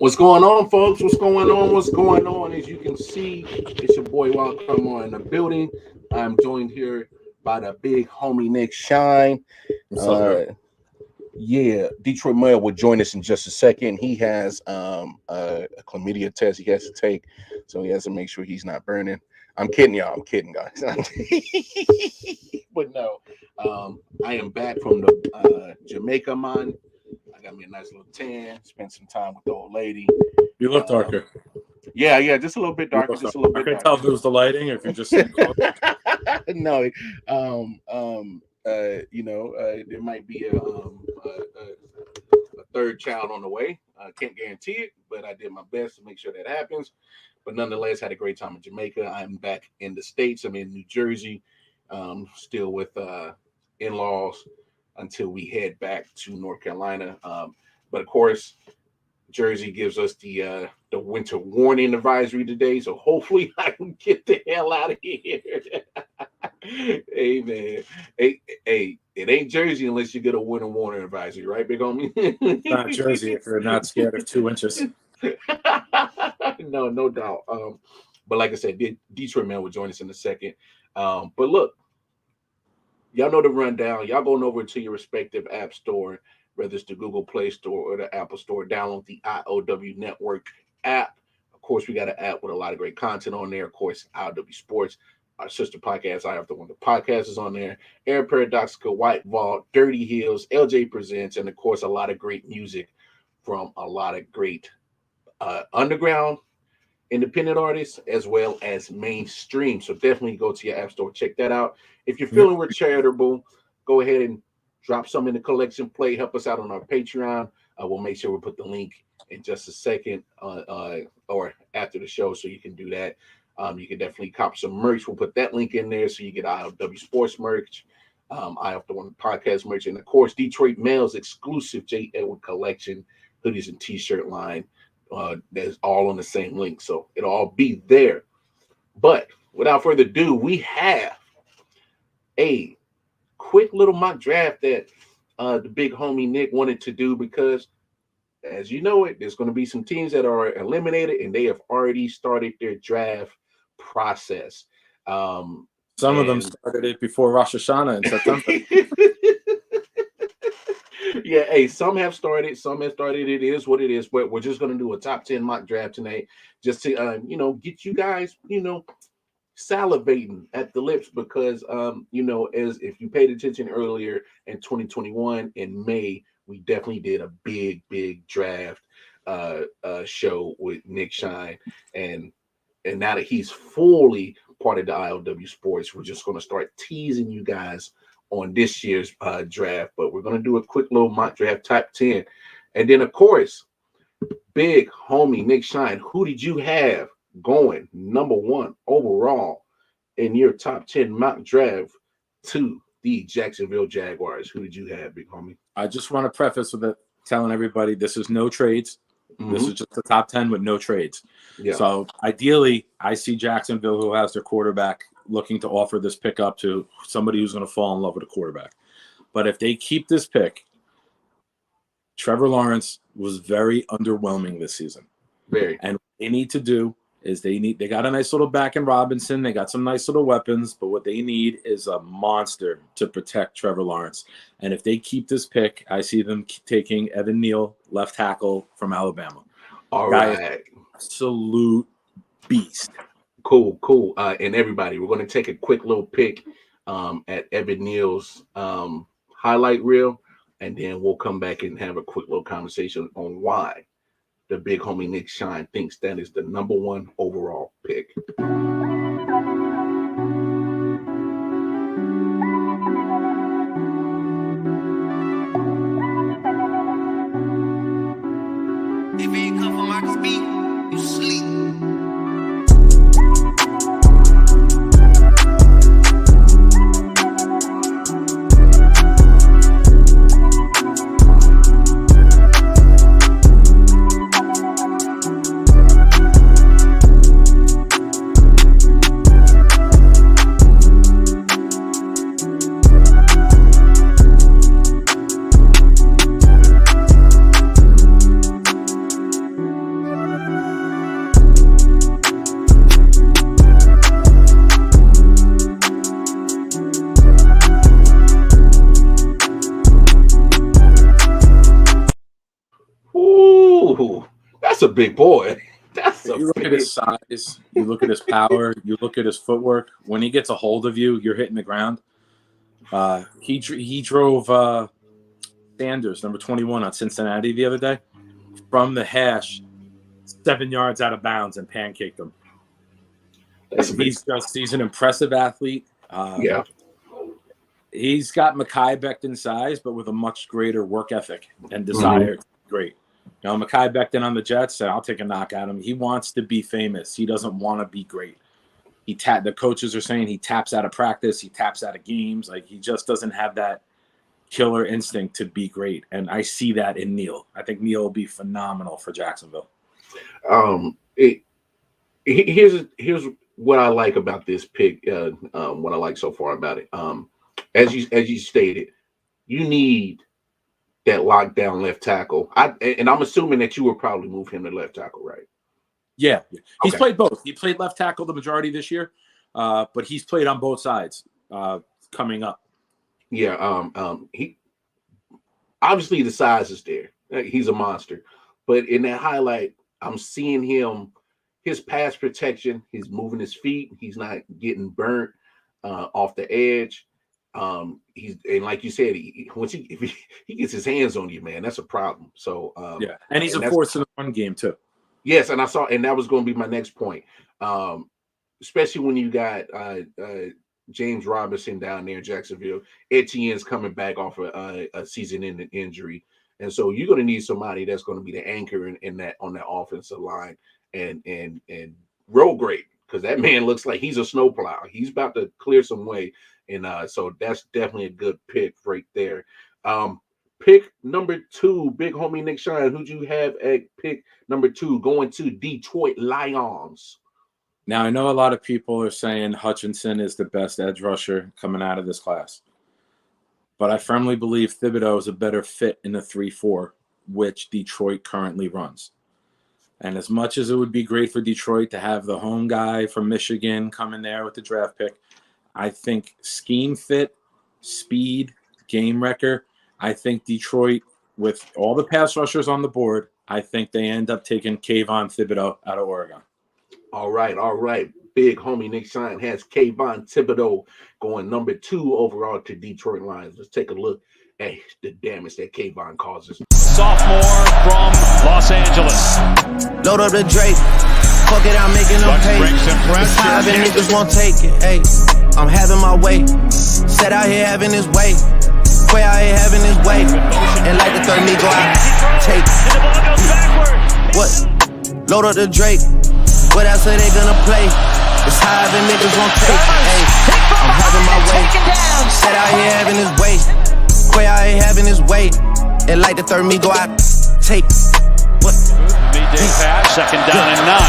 What's going on, folks? What's going on? What's going on? As you can see, it's your boy Wild Crumar in the building. I'm joined here by the big homie Nick Shine. What's up, bro? Yeah, Detroit Mel will join us in just a second. He has a chlamydia test he has to take, so he has to make sure he's not burning. I'm kidding, y'all. I'm kidding, guys. But no, I am back from the Jamaica, man. I got me a nice little tan. Spent some time with the old lady. You look darker. Yeah, just a little bit darker. Just a little bit. I can tell if it was the lighting, or if you're just sitting close. No, there might be a third child on the way. I can't guarantee it, but I did my best to make sure that happens. But nonetheless, had a great time in Jamaica. I'm back in the States. I'm in New Jersey, still with in-laws until we head back to North Carolina. But of course, Jersey gives us the winter warning advisory today, so hopefully I can get the hell out of here. Hey man, hey, it ain't Jersey unless you get a winter warning advisory, right, big homie? Not Jersey if you're not scared of 2 inches. No doubt. But like I said, Detroit Mel will join us in a second. But look, y'all know the rundown. Y'all going over to your respective app store, whether it's the Google Play Store or the Apple Store. Download the I.O.W Network app. Of course, we got an app with a lot of great content on there. Of course, I.O.W Sports, our sister podcast, I.O.W the podcast is on there. Air Paradoxical, White Vault, Dirty Hills, LJ Presents, and of course, a lot of great music from a lot of great underground independent artists as well as mainstream. So definitely go to your app store, check that out. If you're feeling we're charitable, go ahead and drop some in the collection plate. Help us out on our Patreon. We'll make sure we put the link in just a second or after the show, so you can do that. You can definitely cop some merch. We'll put that link in there so you get I.O.W Sports merch, I.O.W podcast merch, and of course Detroit Mel's exclusive J. Edward collection, hoodies and t-shirt line. That's all on the same link, so it'll all be there. But without further ado, we have a quick little mock draft that the big homie Nick wanted to do because, as you know it, there's going to be some teams that are eliminated and they have already started their draft process. Some of them started it before Rosh Hashanah in September. Yeah, hey, some have started. It is what it is. But we're just going to do a top 10 mock draft tonight just to, get you guys, salivating at the lips because, as if you paid attention earlier in 2021 in May, we definitely did a big draft show with Nick Shine. And now that he's fully part of the I.O.W Sports, we're just going to start teasing you guys on this year's draft, but we're going to do a quick little mock draft top 10. And then, of course, big homie Nick Shine, who did you have going number one overall in your top 10 mock draft to the Jacksonville Jaguars? Who did you have, big homie? I just want to preface with it, telling everybody this is no trades. Mm-hmm. This is just the top 10 with no trades. Yeah. So ideally, I see Jacksonville, who has their quarterback, looking to offer this pick up to somebody who's going to fall in love with a quarterback. But if they keep this pick, Trevor Lawrence was very underwhelming this season. Very. And what they need to do is they got a nice little back in Robinson. They got some nice little weapons, but what they need is a monster to protect Trevor Lawrence. And if they keep this pick, I see them taking Evan Neal, left tackle from Alabama. All right. Absolute beast. Cool. And everybody, we're going to take a quick little pick at Evan Neal's highlight reel, and then we'll come back and have a quick little conversation on why the big homie Nick Shine thinks that is the number one overall pick. If you ain't come from Marcus B, you sleep. That's a big boy. That's a You look big. at his size, you look at his power, you look at his footwork. When he gets a hold of you, you're hitting the ground. He drove Sanders, number 21, on Cincinnati the other day from the hash 7 yards out of bounds and pancaked him. He's an impressive athlete. Yeah. He's got Mekhi Becton size, but with a much greater work ethic and desire to be great. You know, Mekhi Becton on the Jets said, I'll take a knock at him. He wants to be famous. He doesn't want to be great. The coaches are saying he taps out of practice. He taps out of games. Like, he just doesn't have that killer instinct to be great. And I see that in Neal. I think Neal will be phenomenal for Jacksonville. Here's what I like about this pick. What I like so far about it. As you stated, you need that lockdown left tackle. And I'm assuming that you would probably move him to left tackle, right? Yeah. He's played both. He played left tackle the majority this year, but he's played on both sides coming up. Yeah. He obviously the size is there. He's a monster. But in that highlight, I'm seeing him, his pass protection, he's moving his feet, he's not getting burnt off the edge. He's, and like you said, if he gets his hands on you, man, that's a problem. So and he's a force in the run game too. Yes, and I saw, and that was going to be my next point. Especially when you got James Robinson down there in Jacksonville, Etienne's coming back off a season-ending injury, and so you're going to need somebody that's going to be the anchor in that on that offensive line and road grade, because that man looks like he's a snowplow. He's about to clear some way, and so that's definitely a good pick right there. Pick number 2, big homie Nick Shine. Who'd you have at pick number 2 going to Detroit Lions? Now, I know a lot of people are saying Hutchinson is the best edge rusher coming out of this class, but I firmly believe Thibodeau is a better fit in the 3-4, which Detroit currently runs. And as much as it would be great for Detroit to have the home guy from Michigan come in there with the draft pick, I think scheme fit, speed, game wrecker, I think Detroit, with all the pass rushers on the board, I think they end up taking Kayvon Thibodeau out of Oregon. All right. Big homie Nick Shine has Kayvon Thibodeau going number 2 overall to Detroit Lions. Let's take a look at the damage that Kayvon causes. Sophomore from Los Angeles. Load up the Drake. Fuck it, I'm making them pay. It's high, and niggas won't take it. Hey, I'm having my way. Set out here having his way. Quay out here having his way. And like the third me go out. Take. What? Load up the Drake. What else are they gonna play? It's high, and niggas won't take it. Hey, I'm having my way. Set out here having his way. Quay out here having his way. And like the third me go out. Take. What? Midday pass, 2nd down and 9.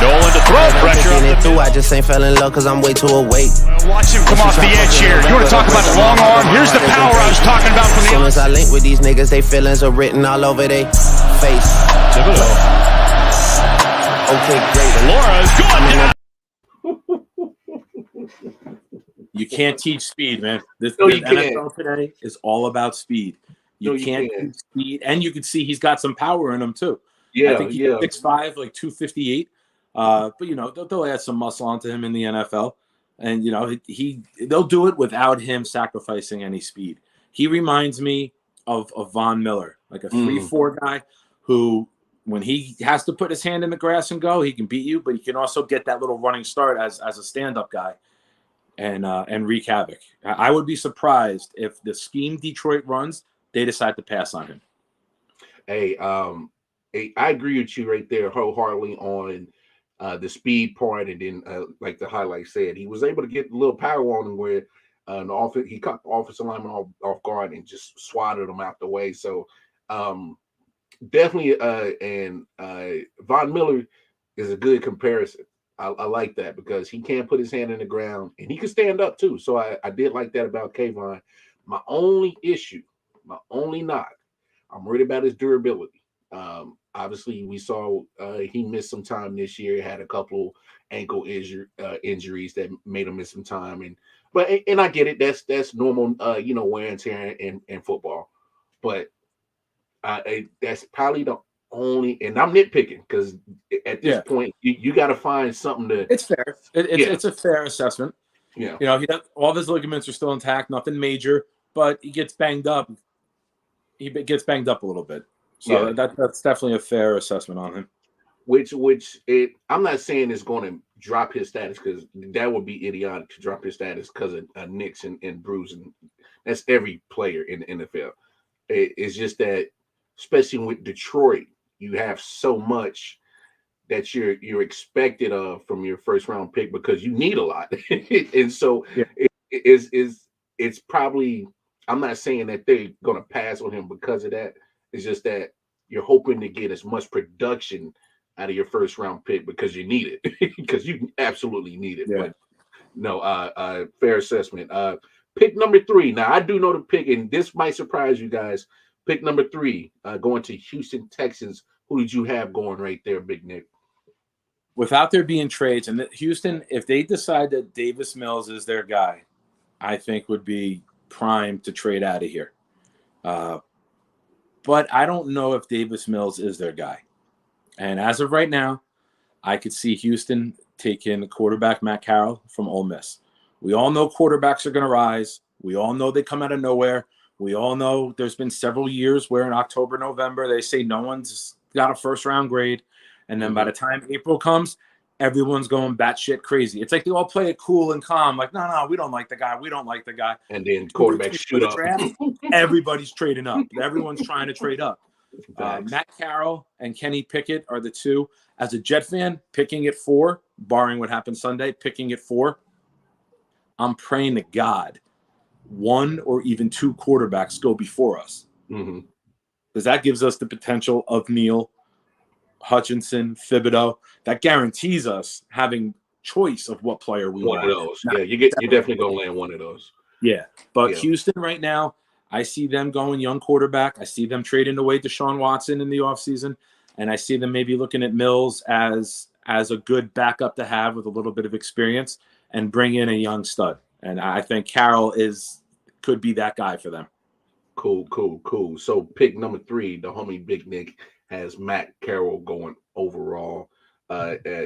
Nolan to throw, pressure on the through. I just ain't fell in love because I'm way too awake. Watch him come off the edge here. You want to talk about a long arm? Here's the power I was talking about from the As soon as I link with these niggas, they feelings are written all over their face. Okay, great. Laura's going down. You can't teach speed, man. The can't. NFL today is all about speed. You can't teach speed, and you can see he's got some power in him too. Yeah, I think he's 6'5", like 258. But you know, they'll add some muscle onto him in the NFL, and you know they'll do it without him sacrificing any speed. He reminds me of Von Miller, like a 3-4 guy who, when he has to put his hand in the grass and go, he can beat you, but he can also get that little running start as a stand-up guy and wreak havoc. I would be surprised if the scheme Detroit runs, they decide to pass on him. Hey, I agree with you right there wholeheartedly on the speed part, and then like the highlight said, he was able to get a little power on him where he caught the offensive lineman off guard and just swatted him out the way. So definitely, and Von Miller is a good comparison. I like that because he can put his hand in the ground and he can stand up too. So I did like that about Kayvon. My only issue, my only knock, I'm worried about his durability. Obviously, we saw he missed some time this year. Had a couple ankle injuries that made him miss some time, and I get it. That's normal, wear and tear in football. But that's probably the only, and I'm nitpicking because at this point you got to find something to. It's fair. It's a fair assessment. Yeah. He does, all of his ligaments are still intact, nothing major, but he gets banged up. He gets banged up a little bit. So that's definitely a fair assessment on him. I'm not saying it's going to drop his status, because that would be idiotic to drop his status because of nicks and bruising. That's every player in the NFL. It's just that, especially with Detroit, you have so much that you're expected of from your first round pick because you need a lot. And so it's probably, I'm not saying that they're going to pass on him because of that. It's just that you're hoping to get as much production out of your first round pick because you need it, because you absolutely need it. But no, fair assessment. Pick number 3. Now, I do know the pick, and this might surprise you guys. Pick number 3, going to Houston Texans. Who did you have going right there, Big Nick? Without there being trades, and Houston, if they decide that Davis Mills is their guy, I think would be primed to trade out of here. But I don't know if Davis Mills is their guy. And as of right now, I could see Houston taking quarterback Matt Carroll from Ole Miss. We all know quarterbacks are going to rise. We all know they come out of nowhere. We all know there's been several years where in October, November, they say no one's got a first-round grade. And then by the time April comes, everyone's going batshit crazy. It's like they all play it cool and calm. Like, no, we don't like the guy. We don't like the guy. And then quarterbacks shoot up. Everybody's trading up. Everyone's trying to trade up. Matt Carroll and Kenny Pickett are the two. As a Jet fan, picking at 4, barring what happens Sunday, picking at 4, I'm praying to God 1 or even 2 quarterbacks go before us. Because that gives us the potential of Neal, Hutchinson, Thibodeau. That guarantees us having choice of what player we want. One of those. Yeah, you're definitely going to land one of those. Yeah. But Houston right now, I see them going young quarterback. I see them trading away Deshaun Watson in the offseason. And I see them maybe looking at Mills as a good backup to have with a little bit of experience and bring in a young stud. And I think Carroll could be that guy for them. Cool. So pick number 3, the homie Big Nick has Matt Carroll going overall at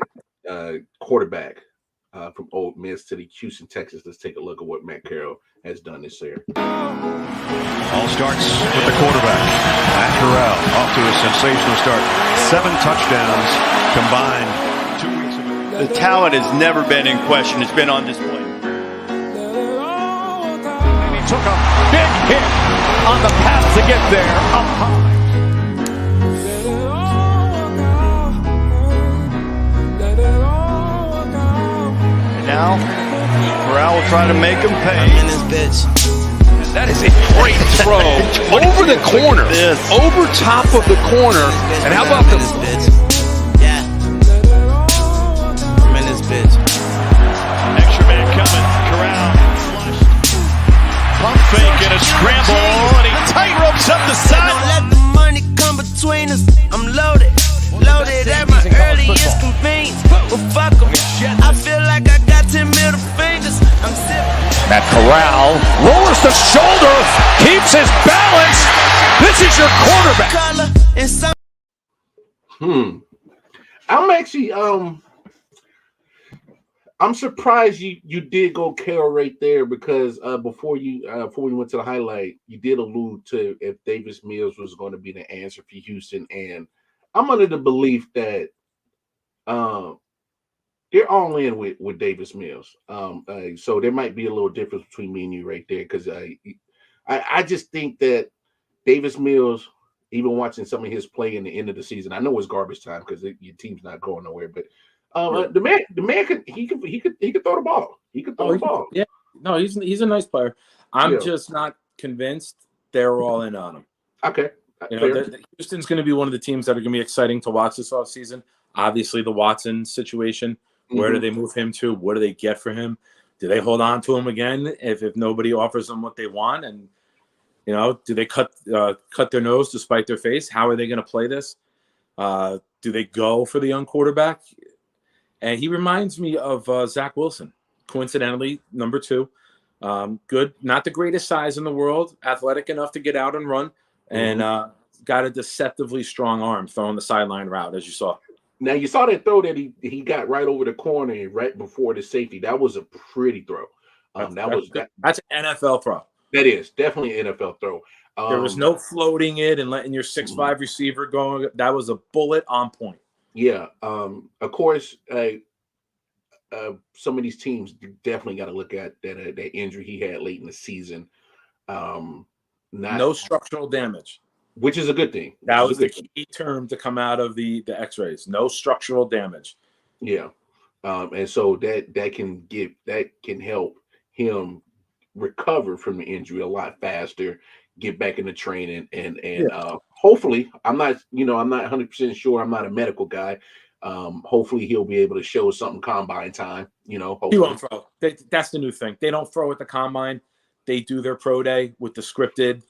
quarterback from Ole Miss to the Houston Texans. Let's take a look at what Matt Carroll has done this year. All starts with the quarterback. Matt Corral off to a sensational start. 7 touchdowns combined 2 weeks ago. The talent has never been in question. It's been on display. And he took a big hit on the path to get there up high. And now, Corral will try to make him pay. I'm in this bitch. That is a great throw over the corner, over top of the corner. And how about the bitch? Yeah. I'm in this bitch. extra man coming? Corral pump fake and a scramble, and he tight ropes up the side. Don't let the money come between us. I'm loaded at my earliest convenience. Well, fuck 'em. I feel like I got 10 middle fingers. I'm sipping. Matt Corral lowers the shoulder, keeps his balance. This is your quarterback. I'm actually I'm surprised you did go Carroll right there, because before we went to the highlight, you did allude to if Davis Mills was going to be the answer for Houston, and I'm under the belief that they're all in with Davis Mills. So there might be a little difference between me and you right there, because I just think that Davis Mills, even watching some of his play in the end of the season, I know it's garbage time because your team's not going nowhere, but the man could throw the ball. He could throw the ball. Yeah, no, he's a nice player. I'm just not convinced they're all in on him. Okay. Houston's going to be one of the teams that are going to be exciting to watch this offseason. Obviously, the Watson situation. Where do they move him to? What do they get for him? Do they hold on to him again if nobody offers them what they want? And do they cut their nose to spite their face? How are they going to play this? Do they go for the young quarterback? And he reminds me of Zach Wilson, coincidentally, number 2. Good, not the greatest size in the world, athletic enough to get out and run, and got a deceptively strong arm throwing the sideline route, as you saw. Now you saw that throw that he got right over the corner and right before the safety. That was a pretty throw. That's an NFL throw. That is definitely an NFL throw. There was no floating it and letting your 6'5" receiver go. That was a bullet on point. Yeah. Of course, some of these teams definitely got to look at that injury he had late in the season. No structural damage, which is a good thing. That was the key term to come out of the X-rays. No structural damage. Yeah, and so that can help him recover from the injury a lot faster, get back into training, and hopefully, I'm not 100% sure. I'm not a medical guy. Hopefully he'll be able to show something combine time. Hopefully. He won't throw. That's the new thing. They don't throw at the combine. They do their pro day with the scripted.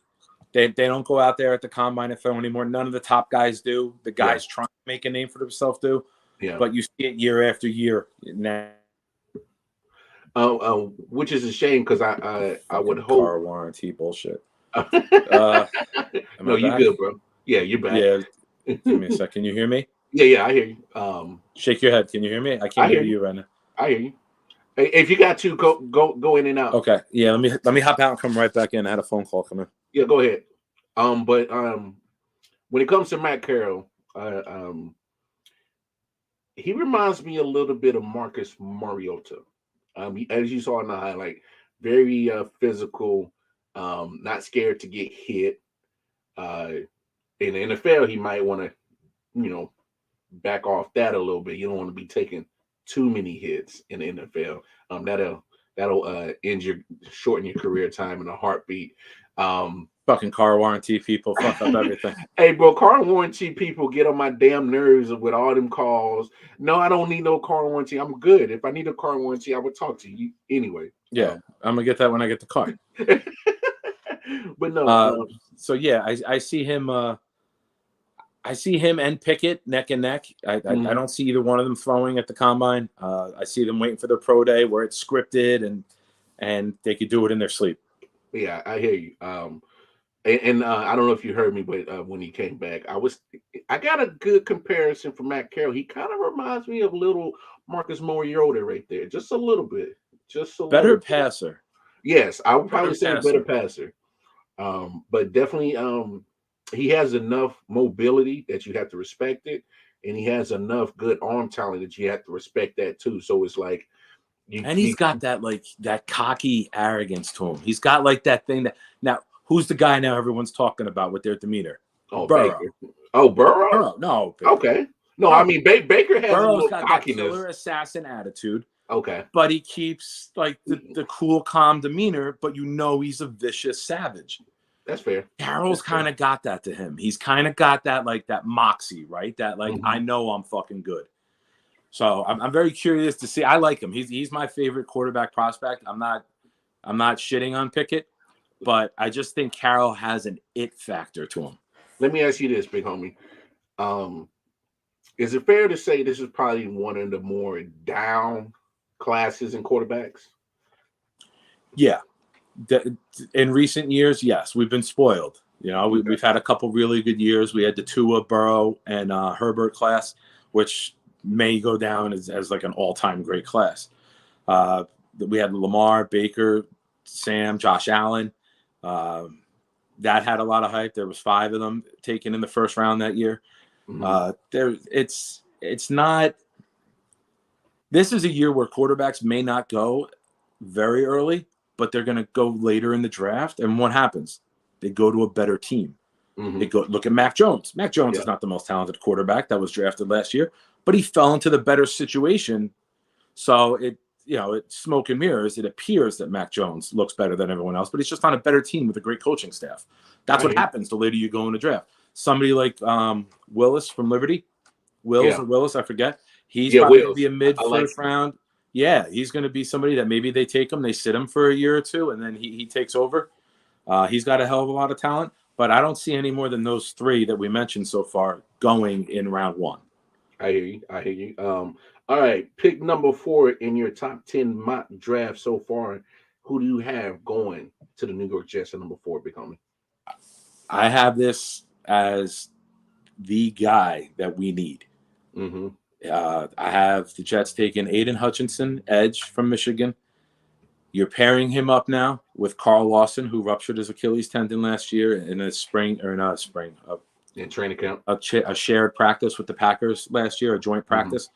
They don't go out there at the combine and throw anymore. None of the top guys do. The guys trying to make a name for themselves do. Yeah. But you see it year after year now. Which is a shame because I would hope car warranty bullshit. No, you good, bro. Yeah, you're back. Yeah. Give me a sec. Can you hear me? Yeah, I hear you. Shake your head. Can you hear me? I can't hear you right now. I hear you. If you got to go in and out. Okay. Yeah. Let me hop out and come right back in. I had a phone call come in. Yeah, go ahead. But when it comes to Matt Carroll, he reminds me a little bit of Marcus Mariota. As you saw in the highlight, very physical, not scared to get hit. In the NFL, he might want to, back off that a little bit. You don't want to be taking too many hits in the NFL. That'll shorten your career time in a heartbeat. Fucking car warranty people fuck up everything. Hey, bro, car warranty people get on my damn nerves with all them calls. No, I don't need no car warranty. I'm good. If I need a car warranty, I would talk to you anyway. Yeah, I'm gonna get that when I get the car. But no. So yeah, I see him. I see him and Pickett neck and neck. I don't see either one of them throwing at the combine. I see them waiting for their pro day where it's scripted and they could do it in their sleep. Yeah, I hear you. And I don't know if you heard me, but when he came back, I got a good comparison for Matt Carroll. He kind of reminds me of little Marcus Mariota right there, just a little bit, better passer. Yes, I would probably say a better passer. But definitely, he has enough mobility that you have to respect it, and he has enough good arm talent that you have to respect that too. So it's like, he's got that cocky arrogance to him. He's got like that thing that now. Who's the guy now everyone's talking about with their demeanor? Oh, Burrow. Baker. Oh, Burrow? Burrow. No. Baker. Okay. No, I mean, Baker has Burrow's a little got cockiness. That killer assassin attitude. Okay. But he keeps like the cool, calm demeanor, but he's a vicious savage. That's fair. Carroll's kind of got that to him. He's kind of got that that moxie, right? That I know I'm fucking good. So I'm very curious to see. I like him. He's my favorite quarterback prospect. I'm not shitting on Pickett. But I just think Carroll has an it factor to him. Let me ask you this, big homie. Is it fair to say this is probably one of the more down classes in quarterbacks? Yeah. In recent years, yes. We've been spoiled. We've had a couple really good years. We had the Tua, Burrow, and Herbert class, which may go down as like an all-time great class. We had Lamar, Baker, Sam, Josh Allen. That had a lot of hype. There was 5 of them taken in the first round that year. It's not. This is a year where quarterbacks may not go very early, but they're going to go later in the draft. And what happens? They go to a better team. They go look at Mac Jones. Mac Jones is not the most talented quarterback that was drafted last year, but he fell into the better situation. So it's smoke and mirrors. It appears that Mac Jones looks better than everyone else, but he's just on a better team with a great coaching staff. That's what happens the later you go in the draft. Somebody like Willis from Liberty, or Willis, I forget. He's probably going to be a mid-first round. Yeah, he's going to be somebody that maybe they take him, they sit him for a year or two, and then he takes over. He's got a hell of a lot of talent, but I don't see any more than those 3 that we mentioned so far going in round 1. I hear you. All right, pick number 4 in your top 10 mock draft so far. Who do you have going to the New York Jets at number 4, big homie? I have this as the guy that we need. Mm-hmm. I have the Jets taking Aiden Hutchinson, edge from Michigan. You're pairing him up now with Carl Lawson, who ruptured his Achilles tendon last year in a In training camp. A shared practice with the Packers last year, a joint practice.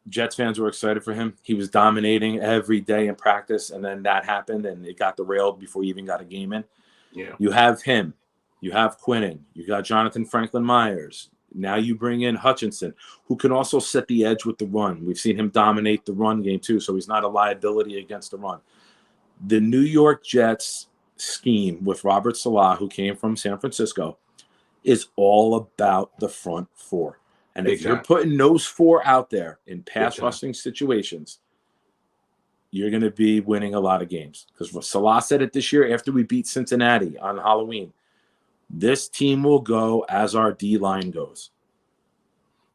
Jets fans were excited for him. He was dominating every day in practice, and then that happened, and it got derailed before he even got a game in. Yeah. You have him. You have Quinnen. You got Jonathan Franklin Myers. Now you bring in Hutchinson, who can also set the edge with the run. We've seen him dominate the run game too, so he's not a liability against the run. The New York Jets scheme with Robert Salah, who came from San Francisco, is all about the front four. And if you're putting those four out there in pass rushing situations, you're going to be winning a lot of games. Because Salah said it this year after we beat Cincinnati on Halloween. This team will go as our D-line goes.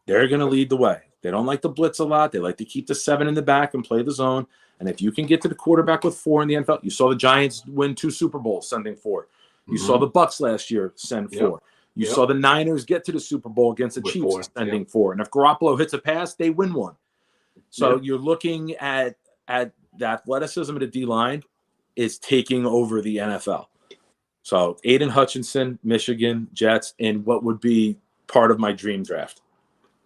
They're going to lead the way. They don't like to blitz a lot. They like to keep the 7 in the back and play the zone. And if you can get to the quarterback with 4 in the NFL, you saw the Giants win 2 Super Bowls sending 4. You saw the Bucs last year send 4. You saw the Niners get to the Super Bowl against the Chiefs sending 4. And if Garoppolo hits a pass, they win 1. So you're looking at the athleticism of the D-line is taking over the NFL. So Aiden Hutchinson, Michigan, Jets, in what would be part of my dream draft.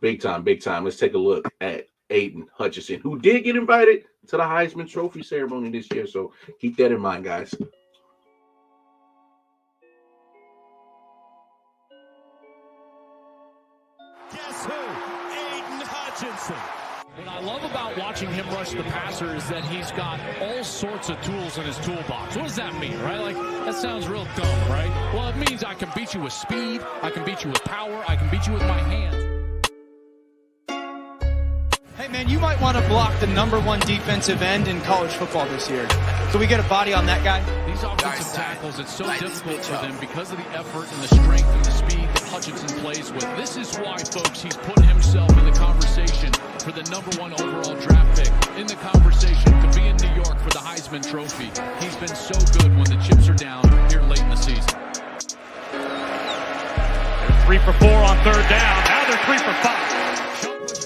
Big time, big time. Let's take a look at Aiden Hutchinson, who did get invited to the Heisman Trophy ceremony this year. So keep that in mind, guys. Guess who? Aiden Hutchinson. What I love about watching him rush the passer is that he's got all sorts of tools in his toolbox. What does that mean, right? Like, that sounds real dumb, right? Well, it means I can beat you with speed, I can beat you with power, I can beat you with my hands. Hey, man, you might want to block the #1 defensive end in college football this year. Can we get a body on that guy? These offensive tackles, it's so difficult for them because of the effort and the strength and the speed that Hutchinson plays with. This is why, folks, he's put himself in the conversation for the #1 overall draft pick, in the conversation to be in New York for the Heisman Trophy. He's been so good when the chips are down here late in the season. They're 3 for 4 on 3rd down. Now they're 3 for 5.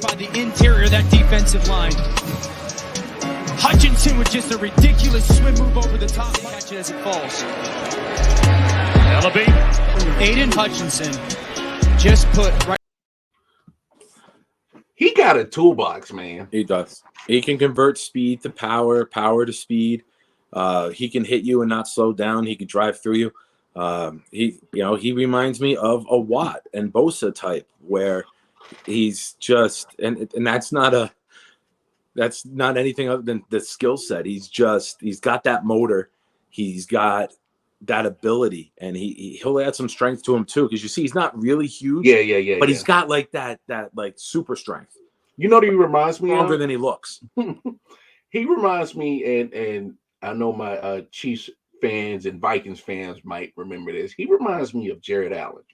By the interior of that defensive line. Hutchinson with just a ridiculous swim move over the top. Catch it as it falls. Elevate. Aiden Hutchinson just put right. He got a toolbox, man. He does. He can convert speed to power, power to speed. He can hit you and not slow down. He can drive through you. He reminds me of a Watt and Bosa type, where he's just and that's not anything other than the skill set. He's got that motor, he's got that ability, and he'll add some strength to him too, because you see he's not really huge, but he's got like that like super strength. You know what he reminds me stronger of? than he looks. He reminds me, and I know my Chiefs fans and Vikings fans might remember this. He reminds me of Jared Allen.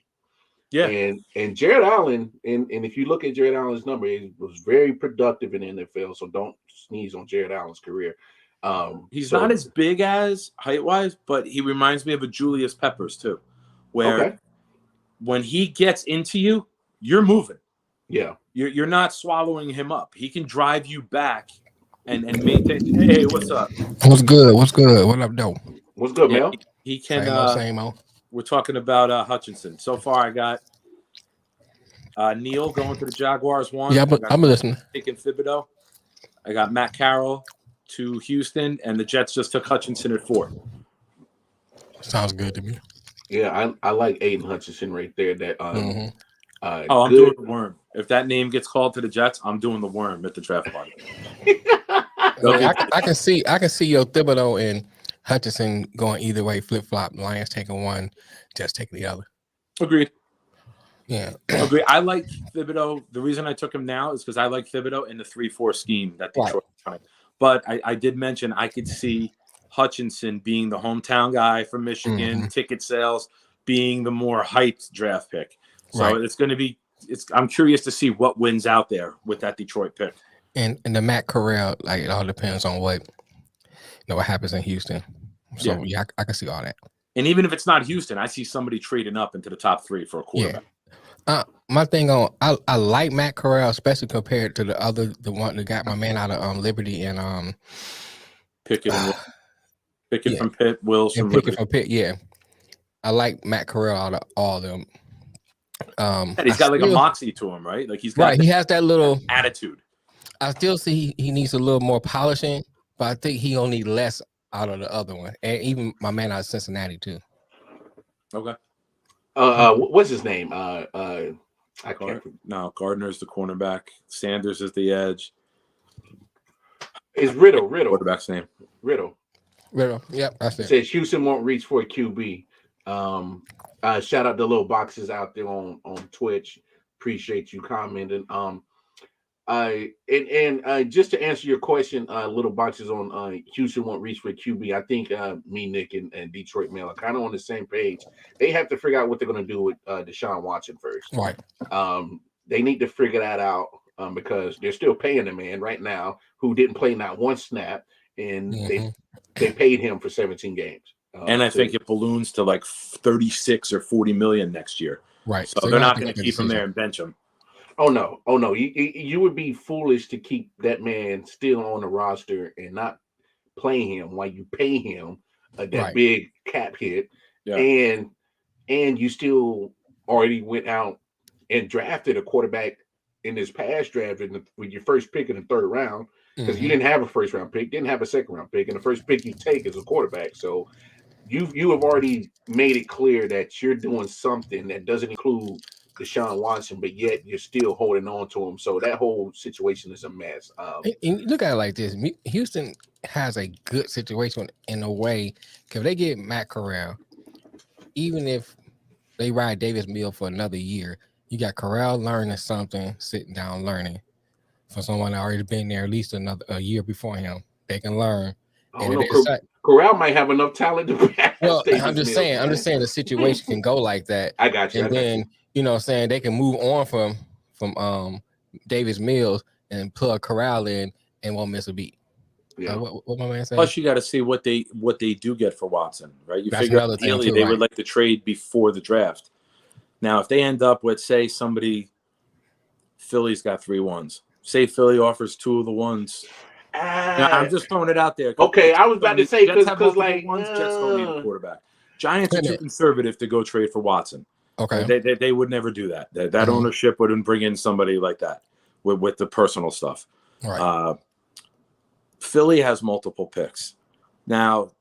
Yeah, and Jared Allen, and if you look at Jared Allen's number, he was very productive in the NFL. So don't sneeze on Jared Allen's career. He's not as big as height-wise, but he reminds me of a Julius Peppers too, where when he gets into you, you're moving. Yeah, you're not swallowing him up. He can drive you back and maintain. Hey, what's up? What's good? What's good? What up, though? What's good, Mel? He can. Same old. We're talking about Hutchinson. So far, I got Neal going to the Jaguars 1. Yeah, I'm listening. Taking Thibodeau. I got Matt Carroll to Houston, and the Jets just took Hutchinson at 4. Sounds good to me. Yeah, I like Aiden Hutchinson right there. That I'm doing the worm. If that name gets called to the Jets, I'm doing the worm at the draft party. I can see your Thibodeau and Hutchinson going either way, flip-flop. Lions taking one, Jets taking the other. Agreed. Yeah. Agreed. I like Thibodeau. The reason I took him now is because I like Thibodeau in the 3-4 scheme that Detroit is running. But I did mention I could see Hutchinson being the hometown guy from Michigan, ticket sales, being the more hyped draft pick. So it's going to be – I'm curious to see what wins out there with that Detroit pick. And the Matt Corral, it all depends on what happens in Houston. So, I can see all that. And even if it's not Houston, I see somebody trading up into the top 3 for a quarterback. Yeah. My thing on I like Matt Corral, especially compared to the one that got my man out of Liberty and Pickett from Pitt, Wills from Pickett Liberty. from Pitt. Yeah, I like Matt Corral out of all of them. He's got like a moxie to him, right? Like he's got right. He has that little attitude. I still see he needs a little more polishing, but I think he gonna need less out of the other one, and even my man out of Cincinnati too. Okay. What's his name? I can't. No, Gardner's the cornerback. Sanders is the edge. It's Riddle. Quarterback's name. Riddle. Yep, that's it. Says Houston won't reach for a QB. Shout out the little boxes out there on Twitch. Appreciate you commenting. Just to answer your question, little boxes on Houston won't reach for QB. I think me, Nick, and Detroit Mel are kind of on the same page. They have to figure out what they're going to do with Deshaun Watson first. Right. They need to figure that out because they're still paying the man right now who didn't play not one snap, and they paid him for 17 games. And I think it balloons to like 36 or 40 million next year. Right. So they're not going to keep him there and bench him. Oh no! You would be foolish to keep that man still on the roster and not play him while you pay him that big cap hit, and you still already went out and drafted a quarterback in this past draft with your first pick in the 3rd round because you didn't have a first round pick, didn't have a 2nd round pick, and the first pick you take is a quarterback. So you have already made it clear that you're doing something that doesn't include Deshaun Watson, but yet you're still holding on to him. So that whole situation is a mess. And look at it like this: Houston has a good situation in a way. If they get Matt Corral, even if they ride Davis Mills for another year, you got Corral learning something, sitting down learning for someone that already been there at least a year before him. They can learn. Corral might have enough talent to pass. Well, I'm just saying the situation can go like that. I got you. And then you know what I'm saying, they can move on from Davis Mills and plug Corral in and won't miss a beat. Yeah. What my man saying? Plus, you got to see what they do get for Watson, right? You figure out ideally they would like to trade before the draft. Now, if they end up with, say, Philly's got 3 ones. Say Philly offers 2 of the ones. Now, I'm just throwing it out there. Okay, I was about to say because like Jets don't need a quarterback. Giants are too conservative to go trade for Watson. Okay, they would never do that. That ownership wouldn't bring in somebody like that with the personal stuff. Right. Philly has multiple picks. Now,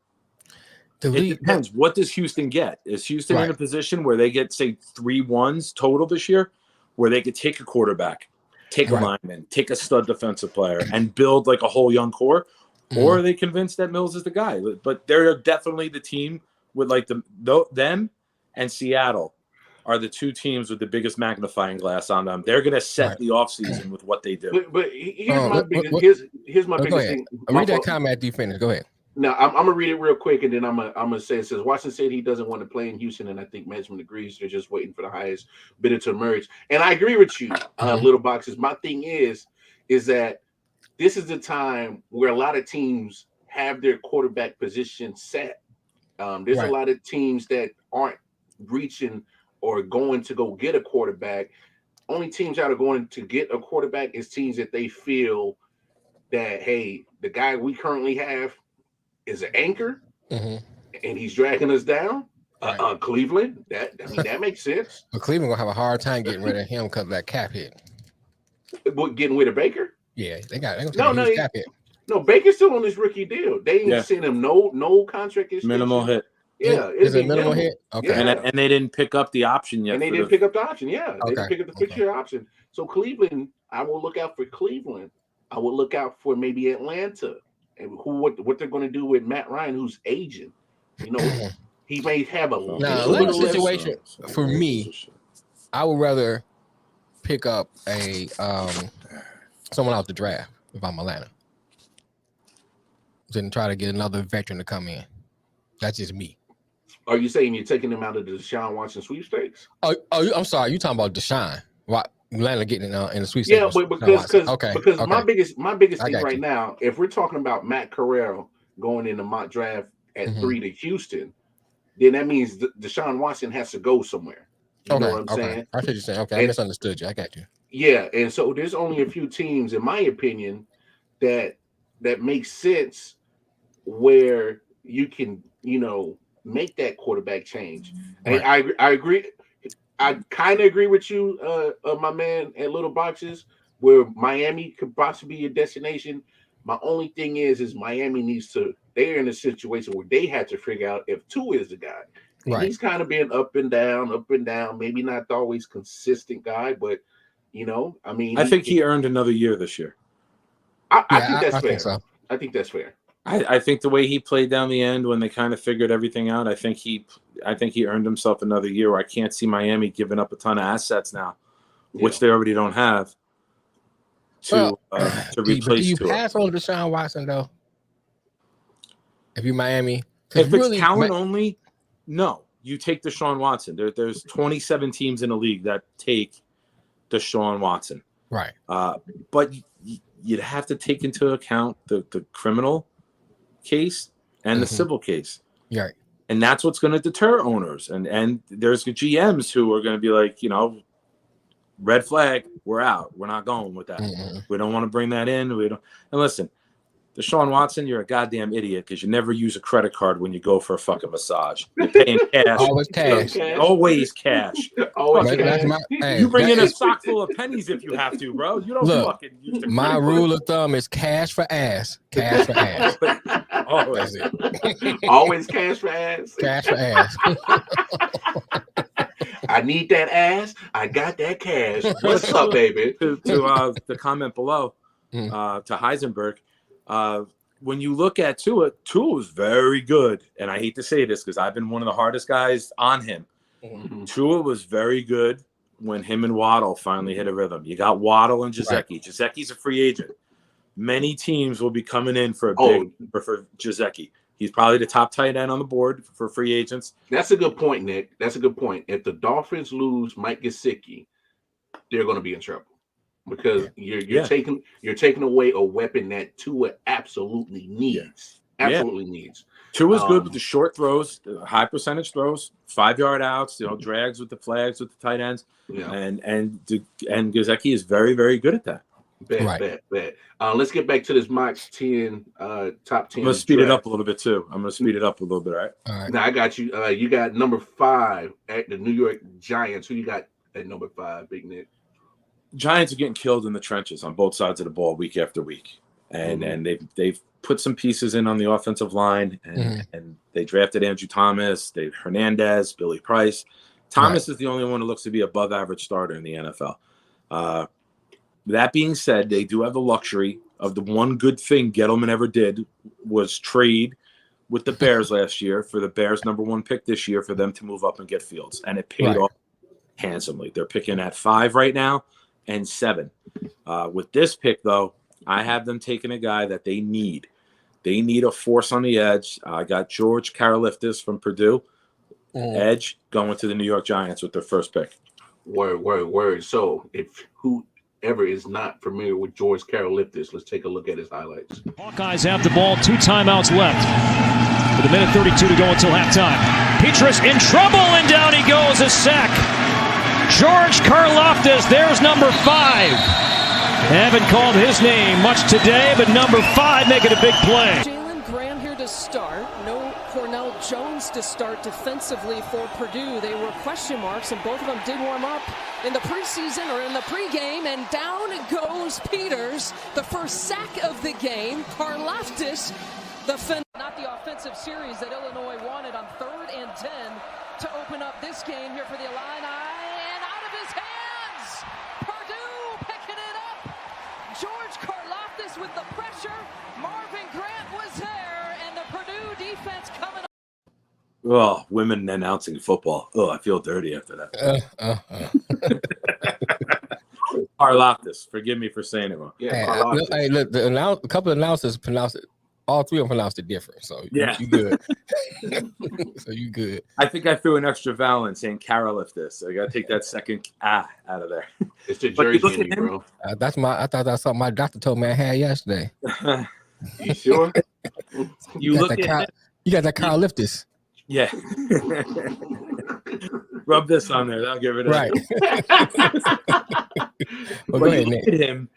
it depends. What does Houston get? Is Houston in a position where they get, say, 3 ones total this year, where they could take a quarterback, take a lineman, take a stud defensive player, and build like a whole young core? Or are they convinced that Mills is the guy? But they're definitely the team with like them and Seattle are the 2 teams with the biggest magnifying glass on them. They're going to set the offseason with what they do. But here's my biggest thing. Read that comment after you finish. Go ahead. Now, I'm going to read it real quick, and then I'm gonna say it says, Watson said he doesn't want to play in Houston, and I think management agrees. They're just waiting for the highest bidder to emerge. And I agree with you, Little Boxes. My thing is that this is the time where a lot of teams have their quarterback position set. There's a lot of teams that aren't reaching or going to go get a quarterback. Only teams that are going to get a quarterback is teams that they feel that, hey, the guy we currently have is an anchor, and he's dragging us down. Cleveland, that makes sense. But Cleveland gonna have a hard time getting rid of him because of that cap hit. What, getting rid of Baker? Yeah, they got cap hit. No, Baker's still on this rookie deal. They ain't sent him no contract extension. Minimal hit. Yeah, is it minimal hit? Okay, and they didn't pick up the option yet. And they didn't pick up the option. Yeah, they didn't pick up the 6-year option. So Cleveland, I will look out for Cleveland. I will look out for maybe Atlanta and what they're going to do with Matt Ryan, who's aging. You know, he may have a little situation. For me, I would rather pick up a someone out the draft if I'm Atlanta than try to get another veteran to come in. That's just me. Are you saying you're taking them out of the Deshaun Watson sweepstakes? Oh, I'm sorry. You talking about Deshaun? What Atlanta getting in the sweepstakes? Yeah, but because my biggest thing right now, if we're talking about Matt Corral going in the mock draft at 3 to Houston, then that means Deshaun Watson has to go somewhere. You know what I'm saying? I should say, okay, I misunderstood you. I got you. Yeah, and so there's only a few teams, in my opinion, that makes sense where you can, make that quarterback change. Right. And I agree. I kind of agree with you, my man, at Little Boxes, where Miami could possibly be a destination. My only thing is Miami needs to. They're in a situation where they have to figure out if Tua is the guy. And he's kind of been up and down. Maybe not always consistent guy, but I think he earned another year this year. I think that's fair. Think so. I think that's fair. I think the way he played down the end when they kind of figured everything out, I think he earned himself another year. Where I can't see Miami giving up a ton of assets now, which they already don't have to replace. Do you pass on Deshaun Watson though? If you're Miami, if it's talent only, no. You take Deshaun Watson. There's 27 teams in the league that take Deshaun Watson. Right. But you'd have to take into account the criminal case and the civil case. Right. And that's what's going to deter owners. And there's GMs who are going to be like, red flag, we're out. We're not going with that. Mm-hmm. We don't want to bring that in. And listen, Deshaun Watson, you're a goddamn idiot because you never use a credit card when you go for a fucking massage. You're paying cash. Always cash. Always cash. Always cash. You bring in a sock full of pennies if you have to, bro. You don't fucking use the my rule of thumb is cash for ass. Cash for ass. Always. Always cash for ass. Cash for ass. I need that ass. I got that cash. What's up, baby? To the comment below, to Heisenberg, when you look at Tua was very good. And I hate to say this because I've been one of the hardest guys on him. Mm-hmm. Tua was very good when him and Waddle finally hit a rhythm. You got Waddle and Gesicki. Right. Gesicki's a free agent. Many teams will be coming in for for Gesicki. He's probably the top tight end on the board for free agents. That's a good point, Nick. That's a good point. If the Dolphins lose Mike Gesicki, they're going to be in trouble because you're taking away a weapon that Tua absolutely needs. Needs. Tua's good with the short throws, the high percentage throws, 5-yard outs, drags with the flags with the tight ends, and Gesicki is very, very good at that. Bet. Let's get back to this mock 10, top 10. I'm going to speed it up a little bit, too. All right? All right. Now, I got you. You got number 5 at the New York Giants. Who you got at number 5, Big Nick? Giants are getting killed in the trenches on both sides of the ball week after week. And they've put some pieces in on the offensive line, and they drafted Andrew Thomas, Dave Hernandez, Billy Price. Thomas is the only one who looks to be above average starter in the NFL. That being said, they do have the luxury of the one good thing Gettleman ever did was trade with the Bears last year for the Bears' number 1 pick this year for them to move up and get Fields. And it paid off handsomely. They're picking at 5 right now and 7. With this pick, though, I have them taking a guy that they need. They need a force on the edge. I got George Karlaftis from Purdue. Edge going to the New York Giants with their first pick. Word. So whoever is not familiar with George Karlaftis, let's take a look at his highlights. Hawkeyes have the ball, 2 timeouts left. With 1:32 to go until halftime. Petrus in trouble, and down he goes, a sack. George Karlaftis, there's number 5. Haven't called his name much today, but number 5 making a big play. Jalen Graham here to start. No Cornell Jones to start defensively for Purdue. They were question marks, and both of them did warm up in the preseason or in the pregame, and down goes Peters. The first sack of the game. Karlaftis, not the offensive series that Illinois wanted on 3rd and 10 to open up this game here for the Illini, and out of his hands, Purdue picking it up. George Karlaftis with the pressure. Marvin Grant was there, and the Purdue defense coming up. Oh, women announcing football. Oh, I feel dirty after that. Karlaftis. Forgive me for saying it wrong. Hey, look, a couple of announcers pronounced it. All 3 of them pronounced it different. So you good. So you good. I think I threw an extra vowel in saying Karlaftis. I got to take that second out of there. It's the Jersey in you, bro. I thought that's something my doctor told me I had yesterday. You sure? You got that Karlaftis. Yeah. Rub this on there. That'll get rid of Right. But go you ahead, look Nick. at him,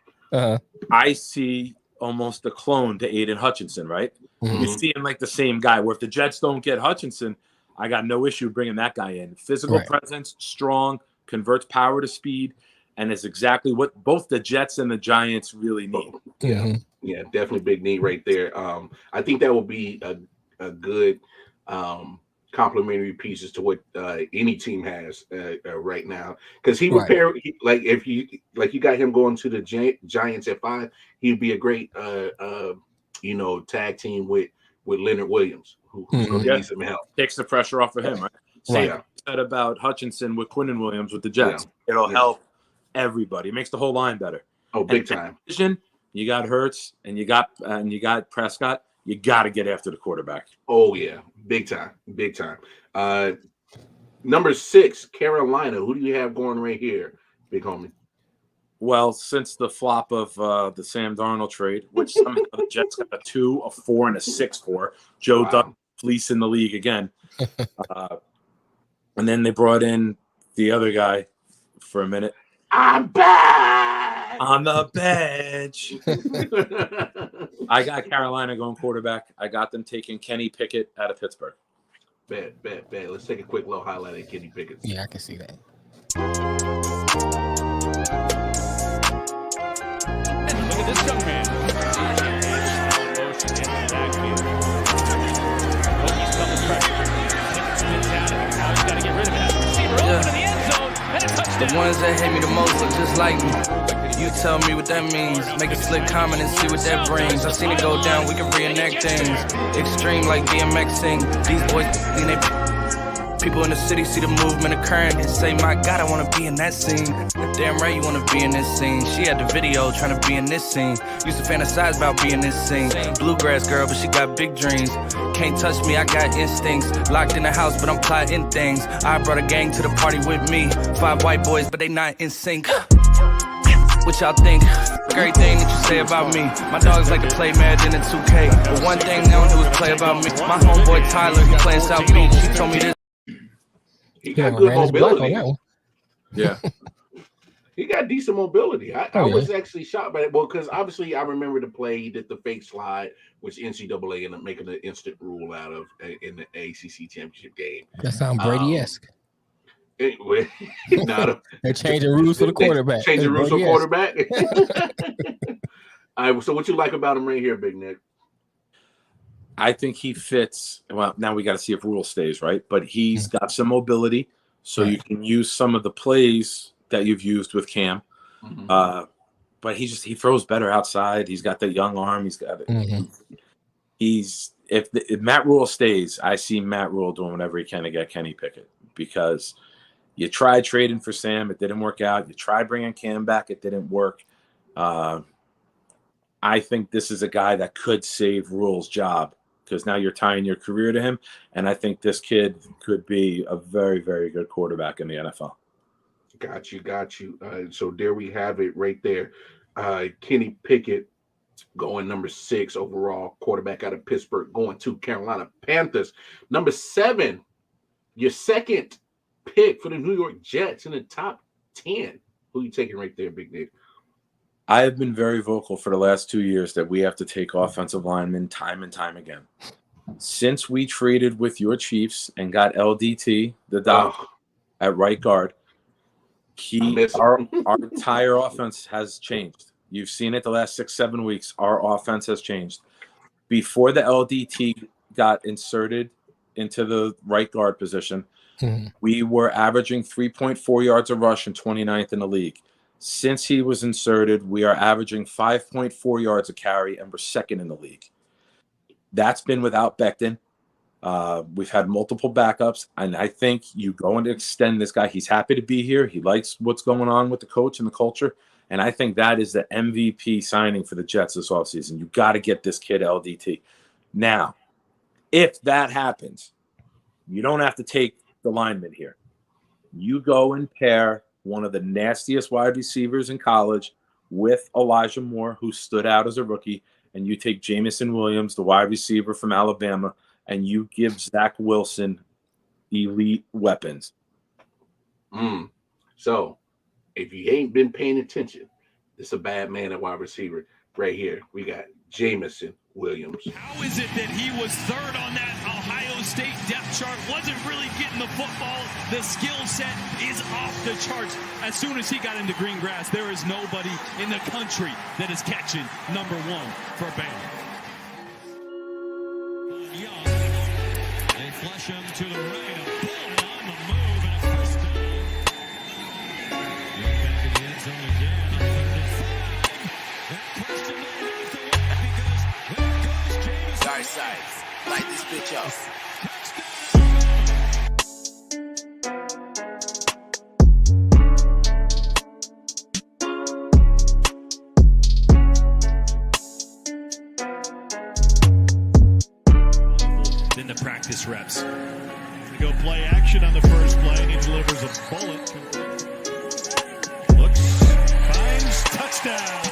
I see almost a clone to Aiden Hutchinson, right? Mm-hmm. You see him like the same guy, where if the Jets don't get Hutchinson, I got no issue bringing that guy in. Physical presence, strong, converts power to speed, and is exactly what both the Jets and the Giants really need. Yeah, yeah, definitely big need right there. I think that will be a good complementary pieces to what any team has right now, because he would pair like if you got him going to the Giants at 5, he'd be a great tag team with Leonard Williams, who's going to need some help. Takes the pressure off of him, right? Same said about Hutchinson with Quinnen Williams with the Jets. It'll help everybody. It makes the whole line better. Oh, big time. You got Hurts and you got Prescott. You got to get after the quarterback. Oh yeah, big time. Number 6, Carolina. Who do you have going right here, big homie? Well, since the flop of the Sam Darnold trade, which somehow the Jets got a 2, a 4, and a 6 for, Joe Doug fleecing the league again. And then they brought in the other guy for a minute. I'm back on the bench. I got Carolina going quarterback. I got them taking Kenny Pickett out of Pittsburgh. Bet. Let's take a quick little highlight of Kenny Pickett. Yeah, I can see that. Look at this young man. He's coming pressure. Now he's got to get rid of it. Receiver open to the end zone and a touchdown. The ones that hate me the most look just like me. You tell me what that means. Make a slick comment and see what that brings. I seen it go down, we can reenact things. Extreme like DMXing. These boys they people in the city see the movement occurring and say, my God, I want to be in that scene. Damn right you want to be in this scene. She had the video trying to be in this scene. Used to fantasize about being in this scene. Bluegrass girl, but she got big dreams. Can't touch me, I got instincts. Locked in the house, but I'm plotting things. I brought a gang to the party with me. 5 white boys, but they not in sync. What y'all think? Great thing that you say about me. My dogs like to play Madden and 2K. But one thing they don't do is play about me. My homeboy Tyler, he playing South Beach. He told me this. He got good mobility. Yeah. He got decent mobility. I was actually shocked by it. Well, because obviously I remember the play he did the fake slide, which NCAA ended up making an instant rule out of in the ACC championship game. That sounds Brady-esque. They're changing rules for the quarterback. Changing rules for quarterback. All right. So what you like about him right here, Big Nick? I think he fits. Well, now we got to see if Rule stays, right? But he's got some mobility, so you can use some of the plays that you've used with Cam. But he throws better outside. He's got the young arm. He's got it. If Matt Rule stays, I see Matt Rule doing whatever he can to get Kenny Pickett, because you tried trading for Sam, it didn't work out. You tried bringing Cam back, it didn't work. I think this is a guy that could save Rule's job, because now you're tying your career to him. And I think this kid could be a very, very good quarterback in the NFL. Got you. So there we have it right there. Kenny Pickett going number 6 overall, quarterback out of Pittsburgh, going to Carolina Panthers. Number 7, your second pick for the New York Jets in the top 10. Who you taking right there, Big Nick? I have been very vocal for the last 2 years that we have to take offensive linemen time and time again. Since we traded with your Chiefs and got LDT, the doc, at right guard, our entire offense has changed. You've seen it the last 6-7 weeks. Our offense has changed. Before the LDT got inserted into the right guard position, we were averaging 3.4 yards a rush and 29th in the league. Since he was inserted, we are averaging 5.4 yards a carry, and we're second in the league. That's been without Becton. We've had multiple backups, and I think you go and extend this guy. He's happy to be here. He likes what's going on with the coach and the culture, and I think that is the MVP signing for the Jets this offseason. You got to get this kid LDT. Now, if that happens, you don't have to take the lineman here. You go and pair one of the nastiest wide receivers in college with Elijah Moore, who stood out as a rookie, and you take Jamison Williams, the wide receiver from Alabama, and you give Zach Wilson elite weapons. So, if you ain't been paying attention, it's a bad man at wide receiver right here. We got Jameson Williams. How is it that he was third on that Ohio State depth chart? Wasn't really getting the football. The skill set is off the charts. As soon as he got into green grass, there is nobody in the country that is catching number one for Bama. Young, they flush him to the right. A bullet on the move and a first down. Back in the end zone again. That question may have to wait because there goes Jameson. Dark sides, light this bitch up. Than the practice reps. We go play action on the first play, and he delivers a bullet. Looks, finds, touchdown.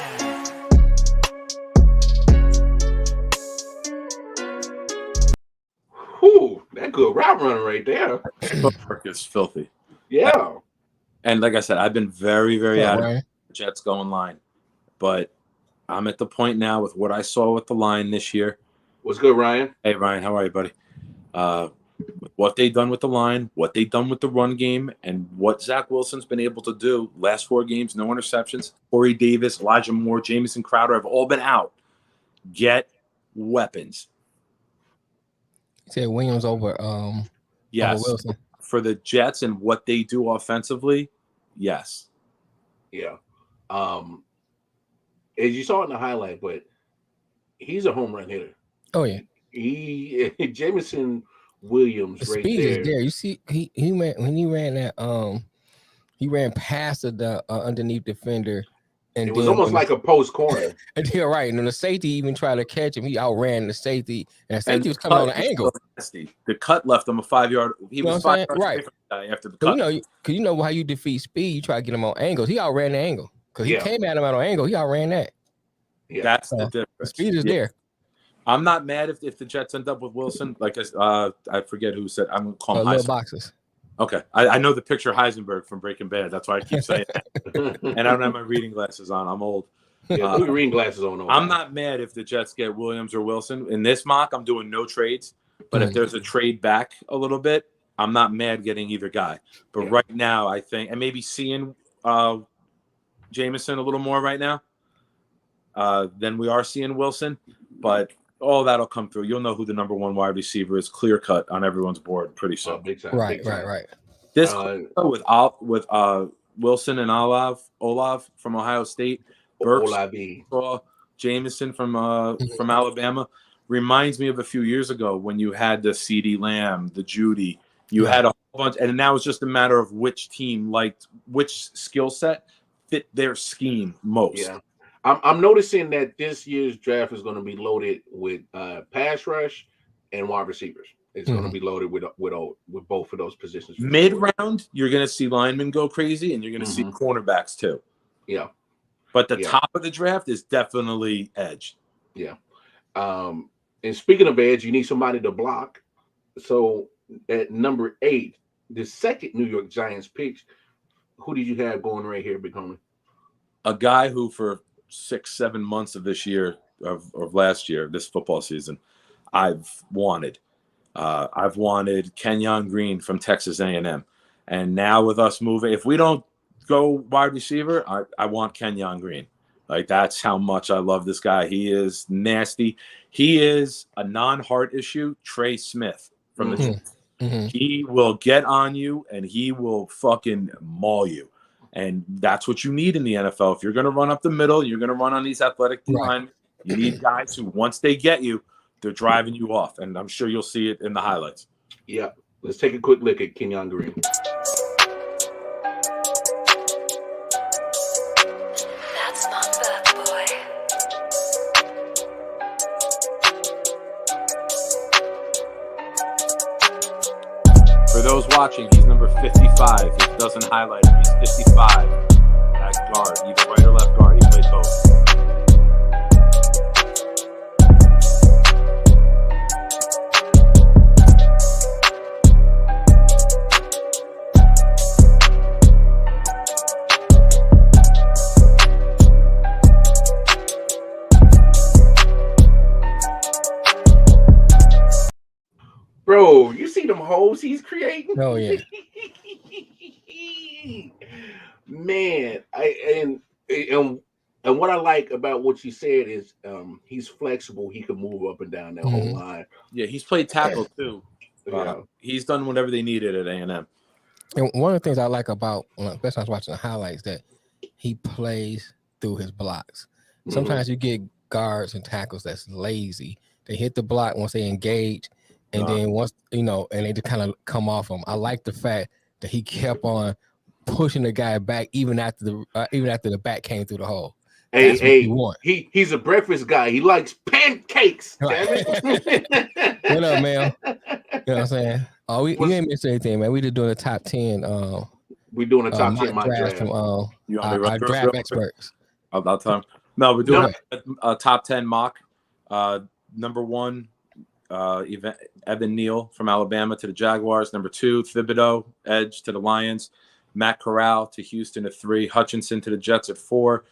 Whew, that good route running right there. Footwork is filthy. Yeah. And like I said, I've been very, very adamant the Jets going line. But I'm at the point now with what I saw with the line this year. What's good, Ryan? Hey, Ryan, how are you, buddy? What they've done with the line, what they've done with the run game, and what Zach Wilson's been able to do last 4 games, no interceptions. Corey Davis, Elijah Moore, Jamison Crowder have all been out. Get weapons. You said Williams over Yes. over Wilson. For the Jets and what they do offensively, yes. Yeah. As you saw in the highlight, but he's a home run hitter. Oh yeah. Jameson Williams The right speed there. is there. You see, he ran when he ran that he ran past the underneath defender, and It was almost like a post corner. Yeah, right. And then the safety even tried to catch him. He outran the safety, and the safety was coming on an angle. The cut left him a 5-yard. He was 5 yards right after the cut. Because you know how you defeat speed. You try to get him on angles. He outran the angle because he came at him at an angle. He outran that. Yeah, that's the difference. The speed is there. I'm not mad if the Jets end up with Wilson. Like I forget who said I'm gonna call him little boxes. Okay, I know the picture Heisenberg from Breaking Bad. That's why I keep saying that. And I don't have my reading glasses on. I'm old. Yeah, put your reading glasses on. I'm not mad if the Jets get Williams or Wilson. In this mock, I'm doing no trades. But if there's a trade back a little bit, I'm not mad getting either guy. But right now, I think, and maybe seeing Jameson a little more right now than we are seeing Wilson. But all that'll come through. You'll know who the number 1 wide receiver is, clear cut on everyone's board pretty soon. Big time. Right. This with Wilson and Olav from Ohio State, Burks, Jameson from Alabama reminds me of a few years ago when you had the CeeDee Lamb, the Judy. You had a whole bunch, and now it's just a matter of which team liked which skill set fit their scheme most. Yeah. I'm noticing that this year's draft is going to be loaded with pass rush and wide receivers. It's going to be loaded with both of those positions. Mid round, you're going to see linemen go crazy, and you're going to see cornerbacks too. Yeah, but the top of the draft is definitely edge. Yeah, and speaking of edge, you need somebody to block. So at number 8, the second New York Giants pick, who did you have going right here, Big Homie? A guy who for 6-7 months of this year of last year, this football season, I've wanted Kenyon Green from Texas A&M, and now with us moving, if we don't go wide receiver, I want Kenyon Green. Like, that's how much I love this guy. He is nasty. He is a non-heart issue Trey Smith from the Jets. He will get on you and he will fucking maul you. And that's what you need in the NFL. If you're going to run up the middle, you're going to run on these athletic line. You need guys who, once they get you, they're driving you off. And I'm sure you'll see it in the highlights. Yeah. Let's take a quick look at Kenyon Green. That's not bad, boy. For those watching, he's number 55. It doesn't highlight him. He's 55 at guard, either right or left guard. He played both. Bro, you see them holes he's creating? Oh yeah. Man, and what I like about what you said is he's flexible. He can move up and down that whole line. Yeah, he's played tackle too. Yeah. He's done whatever they needed at A&M. And one of the things I like about, especially I was watching the highlights, that he plays through his blocks. Sometimes you get guards and tackles that's lazy. They hit the block once they engage, and then once and they just kind of come off them. I like the fact that he kept on pushing the guy back even after the back came through the hole. Hey, he's a breakfast guy. He likes pancakes. Damn it. What up, man? You know what I'm saying? Oh, we ain't missed anything, man. We just doing a top 10. We're doing a top 10 mock draft. From you our draft experts. About time. No, we're doing a top 10 mock. Number 1, Evan Neal from Alabama to the Jaguars. Number 2, Thibodeau, edge to the Lions. Matt Corral to Houston at 3. Hutchinson to the Jets at 4.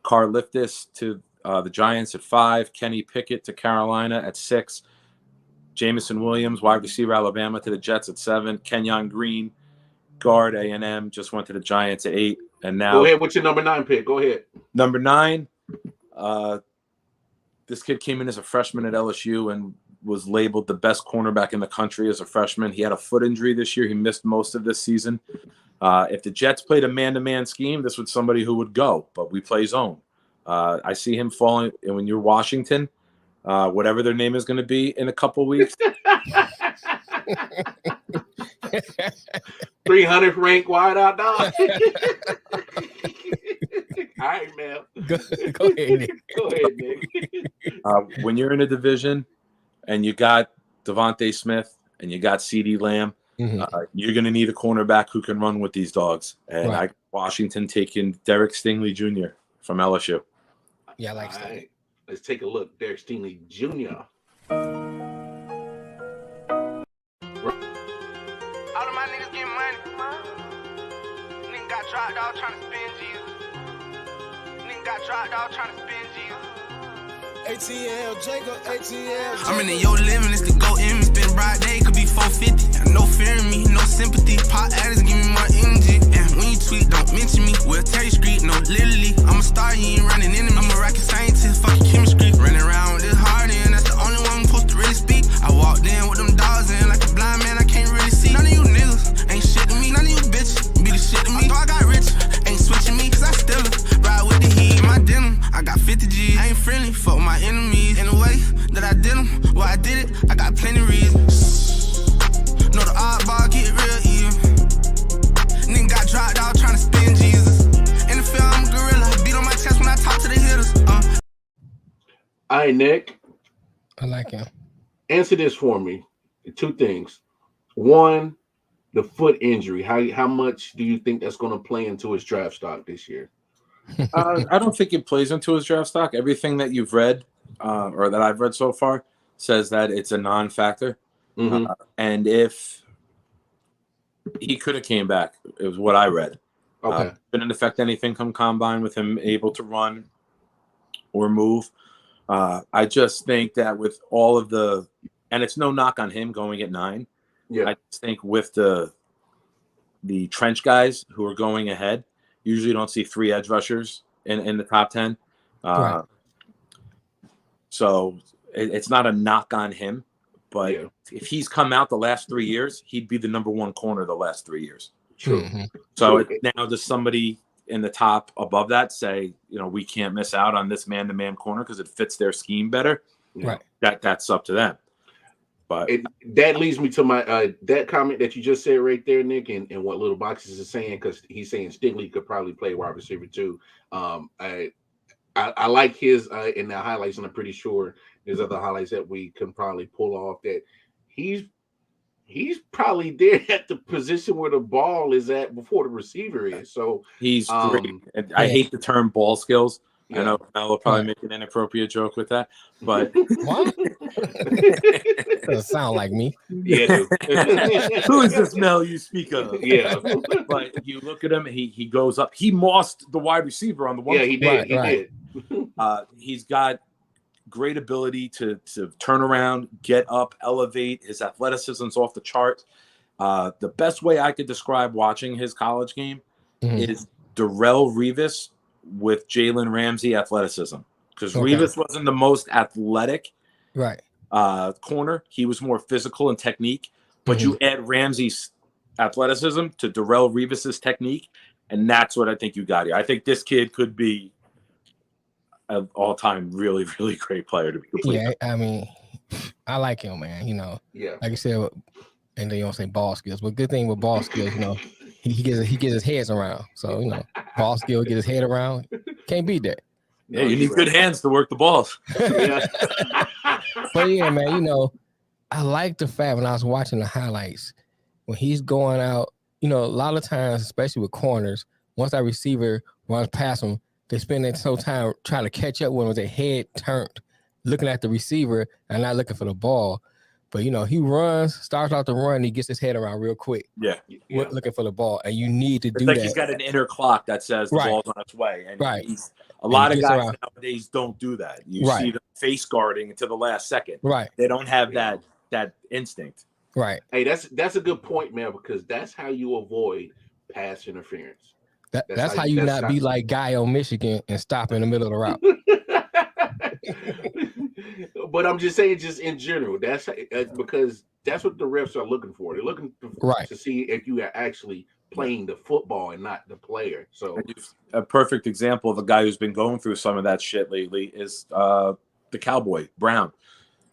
Karlaftis to the Giants at 5. Kenny Pickett to Carolina at 6. Jamison Williams, wide receiver, Alabama to the Jets at 7. Kenyon Green, guard, A&M, just went to the Giants at 8. And now, go ahead. What's your number 9 pick? Go ahead. Number 9, this kid came in as a freshman at LSU and was labeled the best cornerback in the country as a freshman. He had a foot injury this year. He missed most of this season. If the Jets played a man-to-man scheme, this was somebody who would go, but we play zone. I see him falling. And when you're Washington, whatever their name is going to be in a couple weeks. 300th ranked wide out dog. All right, man. Go ahead, Nick. Go ahead, Nick. When you're in a division and you got Devontae Smith and you got CeeDee Lamb, you're going to need a cornerback who can run with these dogs. And Washington taking Derek Stingley Jr. from LSU. Yeah, I like that. Right. Let's take a look. Derek Stingley Jr. All of my niggas getting money. Nigga got dropped out trying to spend Jesus. Nigga got dropped out trying to spend Jesus. ATL, Jacob. I'm in the yo living, it's the go in me. Spend bright day, could be 450. No fear in me, no sympathy. Pop addicts give me more energy. And when you tweet, don't mention me. We'll tell you street, no, literally. I'm a star, you ain't running into me. I'm a rocket scientist, fucking chemistry. Running around with this hard in, that's the only one I'm supposed to really speak. I walked in with them dogs in, like a blind man, I can't really see. None of you niggas ain't shit to me, none of you bitches be the shit to me. I got rich, ain't switching me, cause I still ride with the heat. My denim, I got 50 G's. I ain't friendly, fuck my enemies. In the way that I did them, why I did it, I got plenty reasons. Know the oddball get real even. Nigga got dropped out trying to spin Jesus. In the field, I'm a gorilla. Beat on my chest when I talk to the hitters. All right, Nick. I like him. Answer this for me. 2 things. 1, the foot injury. How much do you think that's going to play into his draft stock this year? I don't think it plays into his draft stock. Everything that you've read or that I've read so far says that it's a non-factor. And if he could have came back, it was what I read. Okay. Didn't affect anything come combine with him able to run or move. I just think that with all of the, and it's no knock on him going at 9. Yeah. I just think with the trench guys who are going ahead, usually don't see 3 edge rushers in the top 10. Right. So it's not a knock on him, but if he's come out the last 3 years, he'd be the number 1 corner the last 3 years. True. So now does somebody in the top above that say, we can't miss out on this man-to-man corner because it fits their scheme better? Right. That's up to them. But that leads me to my that comment that you just said right there, Nick, and what Little Boxes is saying, because he's saying Stingley could probably play wide receiver too. I like his in the highlights, and I'm pretty sure there's other highlights that we can probably pull off that he's probably there at the position where the ball is at before the receiver is. So he's great. And I hate the term ball skills. I know Mel will probably make an inappropriate joke with that, but what? Doesn't sound like me. Yeah. Who is this Mel you speak of? Yeah. But you look at him, he goes up. He mossed the wide receiver on the one. Yeah, he did. He did. He's got great ability to turn around, get up, elevate. His athleticism's off the chart. The best way I could describe watching his college game is Darrelle Revis with Jalen Ramsey athleticism, because Revis wasn't the most athletic corner. He was more physical and technique, but you add Ramsey's athleticism to Darrelle Revis's technique, and that's what I think you got here. I think this kid could be an all-time really, really great player to be complete. Yeah, I mean, I like him, man. Like you said, and they don't say ball skills, but good thing with ball skills, he gets his heads around. So ball skill, get his head around. Can't beat that. Yeah, you need good hands to work the balls. But yeah, man, I like the fact when I was watching the highlights, when he's going out, a lot of times, especially with corners, once that receiver runs past him, they spend that so time trying to catch up with their head turned, looking at the receiver and not looking for the ball. But, he starts out the run, he gets his head around real quick. Yeah. Looking for the ball. And you need to do like that. He's got an inner clock that says the ball's on its way. And a And lot he of gets guys around. nowadays don't do that. You see them face guarding to the last second. Right. They don't have that instinct. Right. Hey, that's a good point, man, because that's how you avoid pass interference. That's how you not be like Guy on Michigan and stop in the middle of the route. But I'm just saying, just in general, that's because that's what the refs are looking for. They're looking to see if you are actually playing the football and not the player. So a perfect example of a guy who's been going through some of that shit lately is the Cowboy Brown.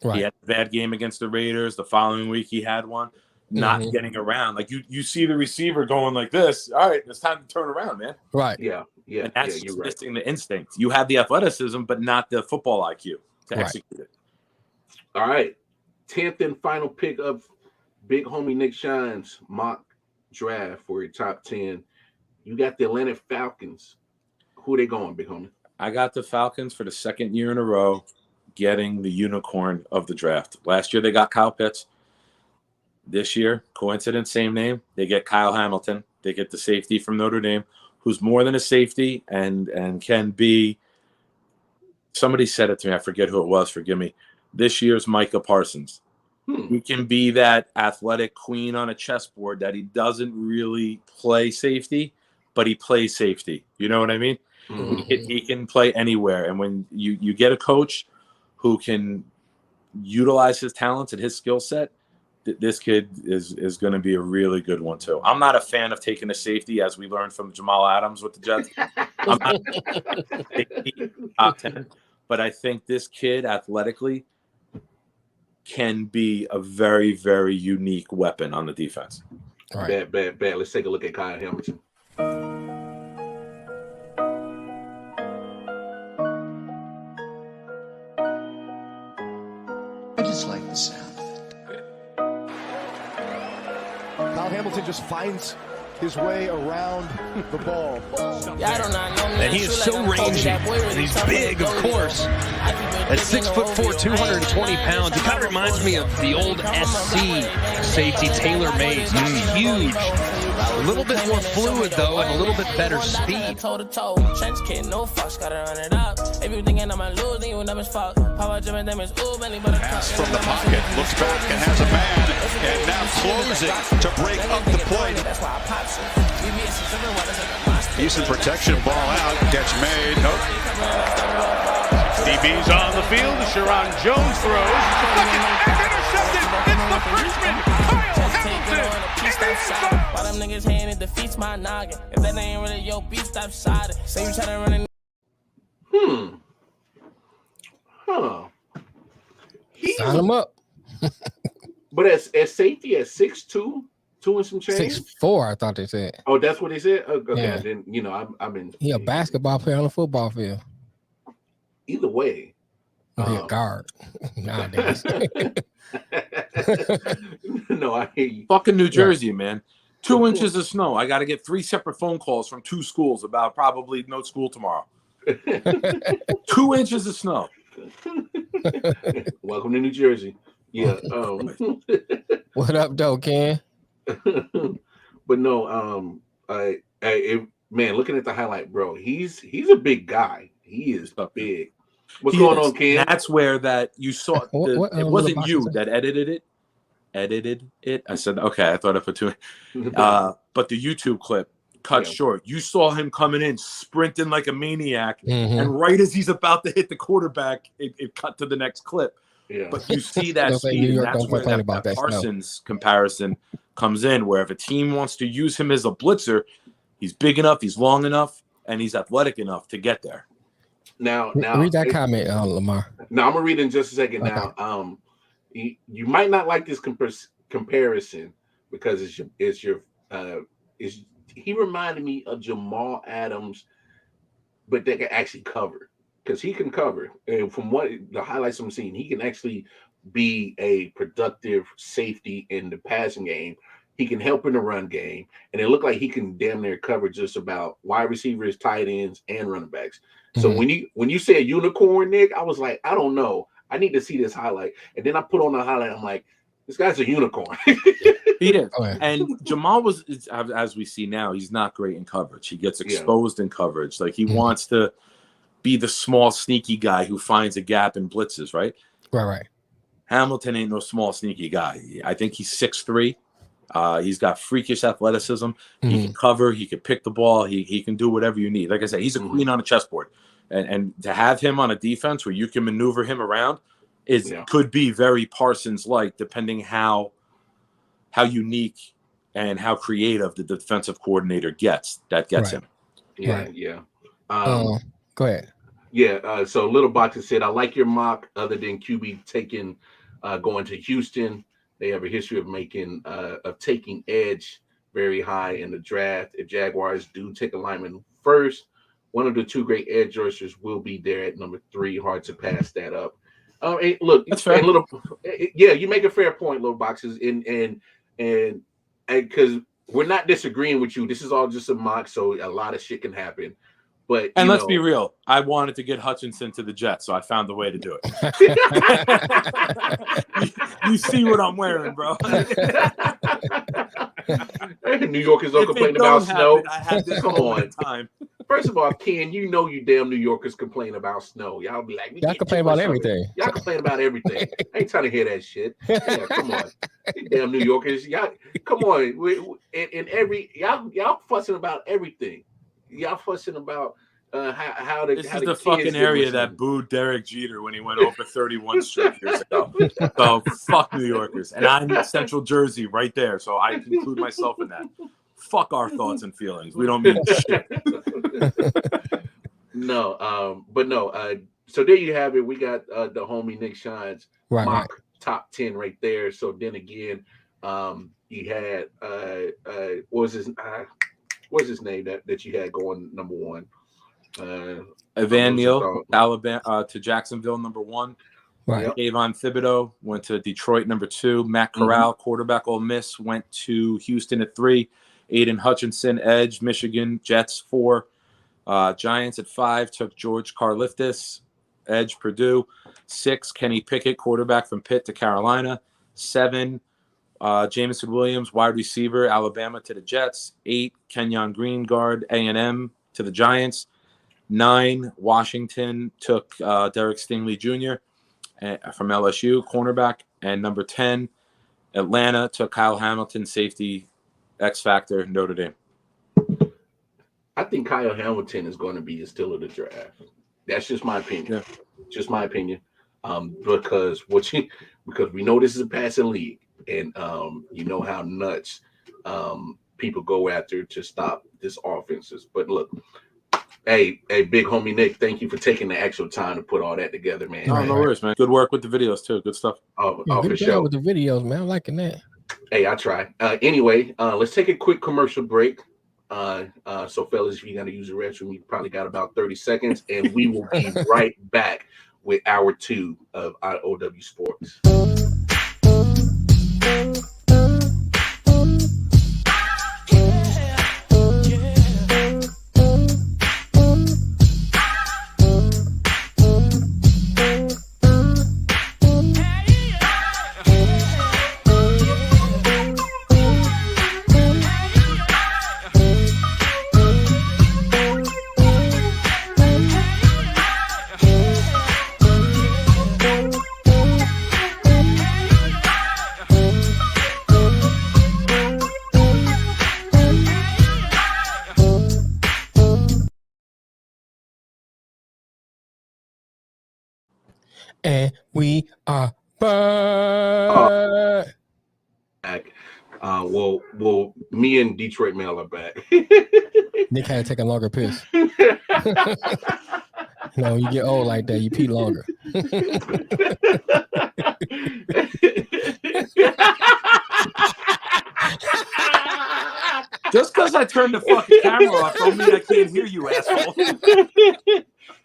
He had a bad game against the Raiders. The following week, he had one. Not getting around. Like you see the receiver going like this. All right, it's time to turn around, man. Right. Yeah. And that's just missing the instinct. You have the athleticism, but not the football IQ to execute it. All right. 10th and final pick of Big Homie Nick Shine's mock draft for your top 10. You got the Atlanta Falcons. Who are they going, Big Homie? I got the Falcons for the second year in a row getting the unicorn of the draft. Last year they got Kyle Pitts. This year, coincidence, same name. They get Kyle Hamilton. They get the safety from Notre Dame, who's more than a safety and can be. Somebody said it to me. I forget who it was. Forgive me. This year's Micah Parsons. He can be that athletic queen on a chessboard that he doesn't really play safety, but he plays safety. You know what I mean? He can play anywhere. And when you get a coach who can utilize his talents and his skill set, this kid is going to be a really good one too. I'm not a fan of taking a safety, as we learned from Jamal Adams with the Jets. I'm not top 10, but I think this kid athletically can be a very, very unique weapon on the defense. All right. Bad. Let's take a look at Kyle Hamilton. I just like the sound. Kyle Hamilton just finds his way around the ball. And he is so rangy, and he's big, of course. At 6'4", 220 pounds, it kind of reminds me of the old SC safety Taylor Mays. He's huge. A little bit more fluid, though, and a little bit better speed. Pass from the pocket, looks back and has a man, and now closing to break up the play. Decent protection, ball out, catch made. Nope. DB's on the field. Sharon Jones throws. Intercepted. It's the freshman, Kyle Hamilton. Why them niggas hand it defeats my noggin? If that ain't really your beef, stop siding. Say you try to run in. Sign him up. But as safety at 6'2", 2 and some change. 6'4", I thought they said. Oh, that's what they said. Okay, Yeah. then I've been. He a basketball player on the football field. Either way, He a guard nowadays. No, I hear you. Fucking New Jersey, man. 2 inches of snow. I got to get 3 separate phone calls from 2 schools about probably no school tomorrow. 2 inches of snow. Welcome to New Jersey. Yeah. What up, though, Ken? But no, man, looking at the highlight, bro, he's a big guy. He is big. What's going on, Ken? That's where that you saw. It wasn't you that edited it. I said, okay, I thought I put two. But the YouTube clip cut short. You saw him coming in, sprinting like a maniac, and right as he's about to hit the quarterback, it cut to the next clip. Yeah. But you see that speed, and that's where that Parsons comparison comes in, where if a team wants to use him as a blitzer, he's big enough, he's long enough, and he's athletic enough to get there. Now read that comment, Lamar. Now I'm gonna read it in just a second. Okay. Now, you might not like this comparison because he reminded me of Jamal Adams, but they can actually cover because he can cover. And from what the highlights I'm seeing, he can actually be a productive safety in the passing game. He can help in the run game, and it looked like he can damn near cover just about wide receivers, tight ends, and running backs. So when you said unicorn, Nick, I was like, I don't know. I need to see this highlight. And then I put on the highlight. I'm like, this guy's a unicorn. He is. And Jamal was, as we see now, he's not great in coverage. He gets exposed in coverage. Like he wants to be the small, sneaky guy who finds a gap and blitzes, right? Right. Hamilton ain't no small, sneaky guy. I think he's 6'3". He's got freakish athleticism. He can cover. He can pick the ball. He can do whatever you need. Like I said, he's a queen on a chessboard. And to have him on a defense where you can maneuver him around could be very Parsons-like, depending how unique and how creative the defensive coordinator gets him. Yeah. Go ahead. Yeah. So Little Boxer said, I like your mock other than QB going to Houston. They have a history of taking edge very high in the draft. If Jaguars do take a lineman first, one of the two great edge rushers will be there at number 3. Hard to pass that up. And look, that's fair. You make a fair point, Little Boxes, and because we're not disagreeing with you. This is all just a mock, so a lot of shit can happen. But let's be real. I wanted to get Hutchinson to the Jets, so I found a way to do it. You see what I'm wearing, bro. New Yorkers don't complain about snow. Come on. First of all, Ken, you damn New Yorkers complain about snow. Y'all be like, y'all complain about everything. Y'all complain about everything. I ain't trying to hear that shit. Yeah, come on. You damn New Yorkers. Y'all, come on. Y'all fussing about everything. Y'all fussing about how the this is the fucking area that booed Derek Jeter when he went over 31 straight years ago. So fuck New Yorkers, and I'm in Central Jersey right there, so I include myself in that. Fuck our thoughts and feelings. We don't mean shit. But no. So there you have it. We got the homie Nick Shine's mock top 10 right there. So then again, you had what's his name that you had going number 1? Evan Neal, Alabama to Jacksonville, number 1. Right. Kayvon Thibodeau went to Detroit, number 2. Matt Corral, quarterback, Ole Miss, went to Houston at 3. Aiden Hutchinson, edge, Michigan, Jets, 4. Giants at 5 took George Karlaftis, edge, Purdue. 6, Kenny Pickett, quarterback from Pitt to Carolina. 7, Jameson Williams, wide receiver, Alabama to the Jets. 8, Kenyon Green, guard, A&M to the Giants. 9, Washington took Derek Stingley Jr. From LSU, cornerback. And number 10, Atlanta took Kyle Hamilton, safety, X Factor, Notre Dame. I think Kyle Hamilton is going to be a steal of the draft. That's just my opinion. Yeah. Just my opinion. Because we know this is a passing league, and you know how nuts people go after to stop this offenses. But look, hey, big homie Nick, thank you for taking the actual time to put all that together, man. No worries, man. Good work with the videos too. Good stuff. For sure. With the videos, man. I'm liking that. Hey, I try. Anyway, let's take a quick commercial break. So fellas, if you're gonna use the restroom, you probably got about 30 seconds, and we will be right back with hour 2 of I.O.W. Sports. And we are back. Well, me and Detroit Mel are back. Nick had to take a longer piss. No, you get old like that, you pee longer. Just because I turned the fucking camera off don't mean I can't hear you, asshole.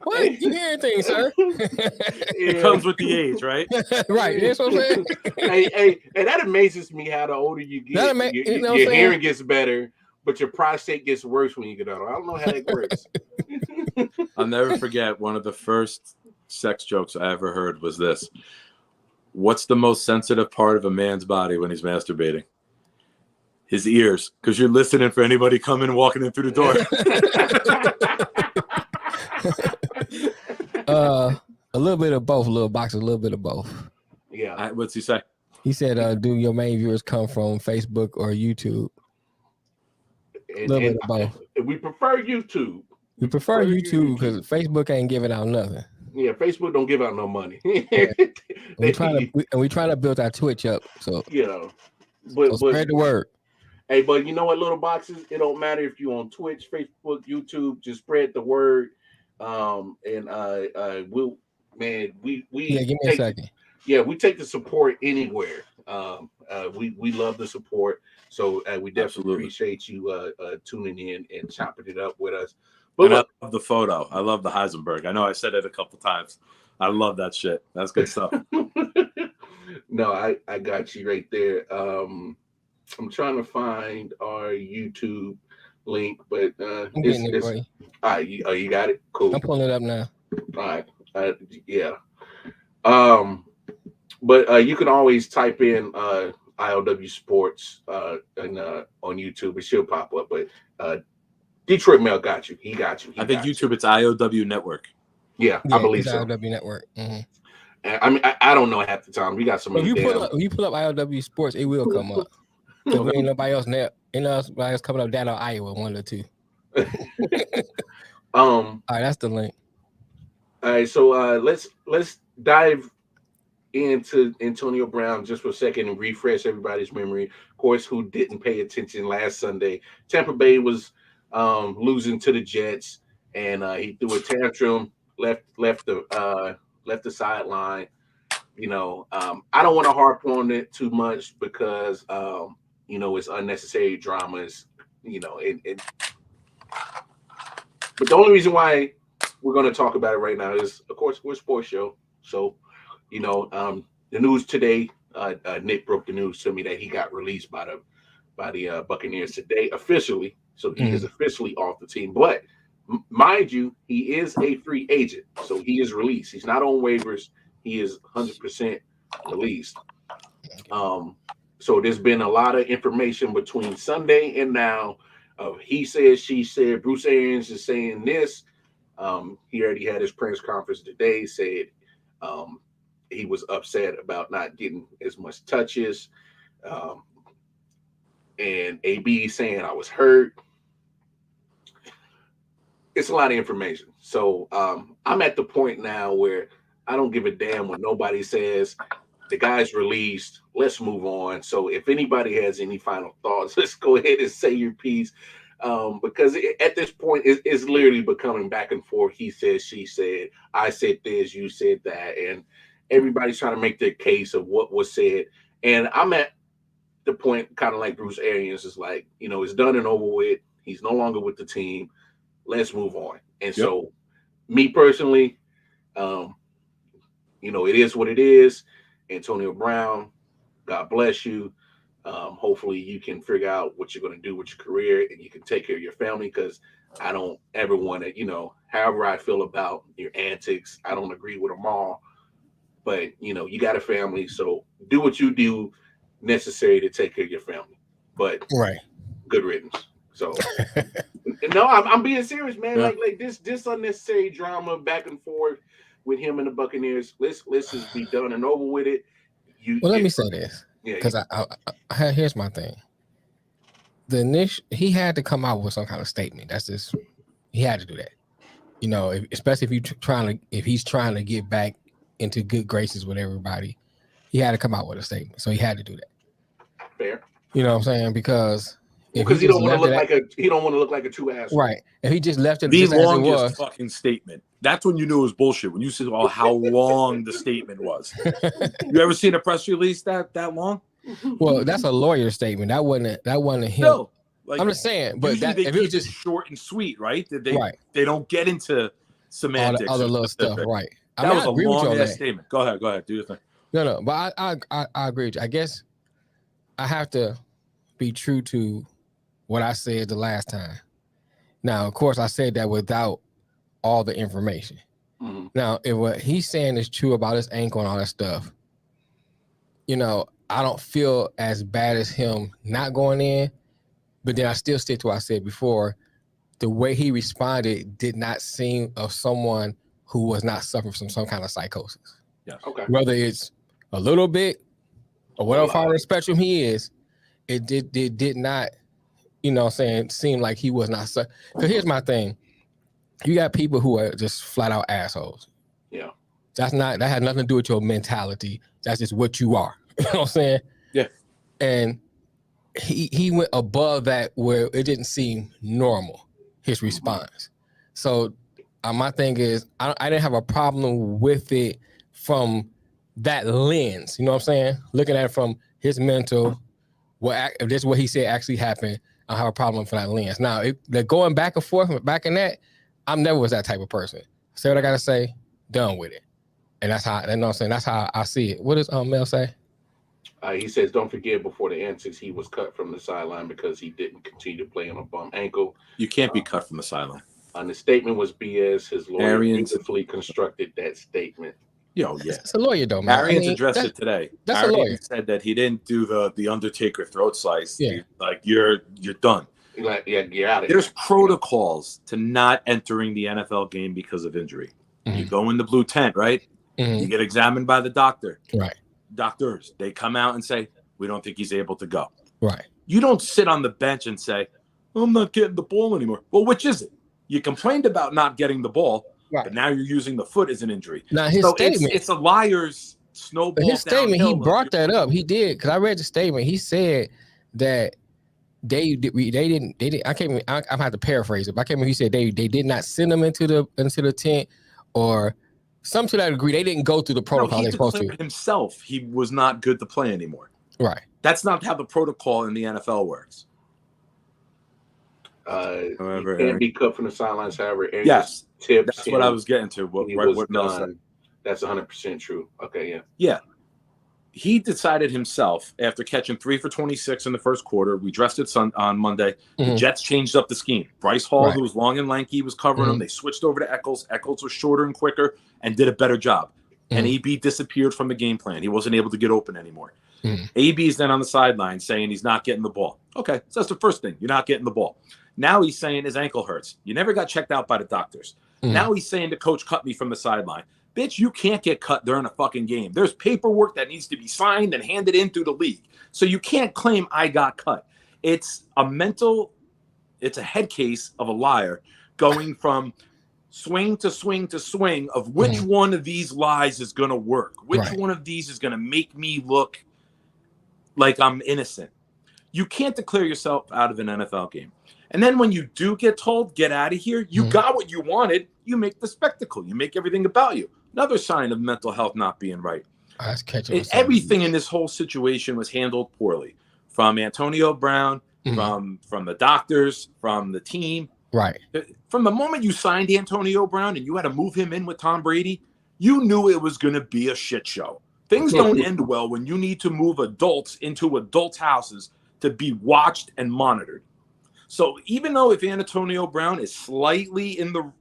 What? You hear things, sir? It comes with the age, right? Right. That's what I'm saying. Hey, that amazes me how the older you get, your hearing gets better, but your prostate gets worse when you get older. I don't know how that works. I'll never forget one of the first sex jokes I ever heard was this. What's the most sensitive part of a man's body when he's masturbating? His ears, because you're listening for anybody coming walking in through the door. A little bit of both, little box, a little bit of both. Yeah. What's he say? He said, do your main viewers come from Facebook or YouTube? A little bit of both. We prefer YouTube. We prefer YouTube because Facebook ain't giving out nothing. Yeah, Facebook don't give out no money. We trying to build our Twitch up. So but spread the word. Hey, but you know what, little boxes? It don't matter if you're on Twitch, Facebook, YouTube. Just spread the word. We give me a second. We take the support anywhere. We love the support. So we definitely appreciate you tuning in and chopping it up with us. But I love the photo. I love the Heisenberg. I know I said it a couple times. I love that shit. That's good stuff. No, I got you right there. I'm trying to find our YouTube link, but I'm getting it, buddy. All right, you got it? Cool. I'm pulling it up now. All right. Yeah. But you can always type in I.O.W. Sports on YouTube. It should pop up. But Detroit Mel got you. He got you. I think YouTube, it's I.O.W. Network. Yeah, I believe so. I.O.W. Network. Mm-hmm. I mean, I don't know half the time. We got so many. When you pull up I.O.W. Sports, it will come up. Ain't nobody else now. Ain't nobody else coming up down on Iowa, one or two. All right, that's the link. All right, so let's dive into Antonio Brown just for a second and refresh everybody's memory. Of course, who didn't pay attention last Sunday? Tampa Bay was losing to the Jets, and he threw a tantrum, left the sideline. You know, I don't want to harp on it too much because it's unnecessary dramas. But the only reason why we're going to talk about it right now is, of course, we're a sports show. So, the news today, Nick broke the news to me that he got released by the Buccaneers today officially. So he is officially off the team. But mind you, he is a free agent. So he is released. He's not on waivers. He is 100% released. So there's been a lot of information between Sunday and now. He said, she said, Bruce Arians is saying this. He already had his press conference today, said he was upset about not getting as much touches. And AB saying I was hurt. It's a lot of information. So I'm at the point now where I don't give a damn what nobody says. The guy's released. Let's move on. So if anybody has any final thoughts, let's go ahead and say your piece. Because at this point, it's literally becoming back and forth. He said, she said, I said this, you said that. And everybody's trying to make their case of what was said. And I'm at the point, kind of like Bruce Arians, is like, it's done and over with. He's no longer with the team. Let's move on. And so me personally, it is what it is. Antonio Brown, God bless you. Hopefully you can figure out what you're going to do with your career and you can take care of your family, because I don't ever want to, however I feel about your antics, I don't agree with them all. But, you got a family, so do what you do necessary to take care of your family. But good riddance. So, no, I'm being serious, man. Like this unnecessary drama back and forth with him and the Buccaneers. Let's just be done and over with it. Let me say this, because I here's my thing. He had to come out with some kind of statement. That's just, he had to do that. Especially if he's trying to get back into good graces with everybody, he had to come out with a statement. So he had to do that. Fair. You know what I'm saying? Because he don't want to look like he don't want to look like a true asshole. Right. If he just left it the just as it longest was, fucking statement. That's when you knew it was bullshit. When you said, "Oh, how long the statement was." You ever seen a press release that long? Well, that's a lawyer statement. That wasn't him. No, like, I'm just saying, but usually that, they if keep it was just short and sweet, right? right. They don't get into semantics, all the other little stuff, right? That was a long ass statement. Go ahead, do your thing. No, but I agree with you. I guess I have to be true to what I said the last time. Now, of course, I said that without all the information. Mm-hmm. Now, if what he's saying is true about his ankle and all that stuff, you know, I don't feel as bad as him not going in, but then I still stick to what I said before. The way he responded did not seem of someone who was not suffering from some kind of psychosis. Yes. Okay. Whether it's a little bit or whatever part of the spectrum he is, it did not, you know what I'm saying, seem like he was not. Because here's my thing. You got people who are just flat out assholes. Yeah. That had nothing to do with your mentality. That's just what you are. You know what I'm saying? Yeah. And he went above that where it didn't seem normal, his response. So my thing is, I didn't have a problem with it from that lens. You know what I'm saying? Looking at it from his mental, if this is what he said actually happened, I don't have a problem for that lens. Now, the going back and forth, back in that, I never was that type of person. Say what I gotta say, done with it. And that's how, you know what I'm saying? That's how I see it. What does Mel say? He says, don't forget, before the antics, he was cut from the sideline because he didn't continue to play on a bum ankle. You can't be cut from the sideline. And the statement was BS. His lawyer beautifully constructed that statement. Yeah. It's a lawyer, though, man. Arians addressed it today. That's a lawyer. Arians said that he didn't do the Undertaker throat slice. Yeah. Like, you're done. Like, yeah, get out of There's here. protocols to not entering the NFL game because of injury. Mm-hmm. You go in the blue tent, right? Mm-hmm. You get examined by the doctor. Right. Doctors, they come out and say, we don't think he's able to go. Right. You don't sit on the bench and say, I'm not getting the ball anymore. Well, which is it? You complained about not getting the ball, right, but now you're using the foot as an injury. Now his statement, it's a liar's snowball. But his statement, he brought that up. He did, because I read the statement. He said that they didn't. I can't. I'm have to paraphrase it. But I can't remember. He said they did not send him into the tent, or some to that degree. They didn't go through the protocol they're supposed to. Himself, he was not good to play anymore. Right. That's not how the protocol in the NFL works. However, he can't be cut from the sidelines. However, yes, tips. That's what I was getting to. What Mel said. That's 100% true. Okay, yeah. Yeah. He decided himself after catching 3 for 26 in the first quarter. We dressed it on Monday. Mm-hmm. The Jets changed up the scheme. Bryce Hall, who was long and lanky, was covering him. They switched over to Eccles. Eccles was shorter and quicker and did a better job. And AB disappeared from the game plan. He wasn't able to get open anymore. AB is then on the sideline saying he's not getting the ball. Okay, so that's the first thing. You're not getting the ball. Now he's saying his ankle hurts. You never got checked out by the doctors. Now he's saying the coach cut me from the sideline. Bitch, you can't get cut during a fucking game. There's paperwork that needs to be signed and handed in through the league. So you can't claim I got cut. It's a head case of a liar going from swing to swing to swing of which one of these lies is going to work. Which one of these is going to make me look like I'm innocent. You can't declare yourself out of an NFL game. And then when you do get told, get out of here, you got what you wanted, you make the spectacle. You make everything about you. Another sign of mental health not being right. Everything in this whole situation was handled poorly. From Antonio Brown, from the doctors, from the team. Right. From the moment you signed Antonio Brown and you had to move him in with Tom Brady, you knew it was going to be a shit show. Things don't end well when you need to move adults into adults' houses to be watched and monitored. So even though if Antonio Brown is slightly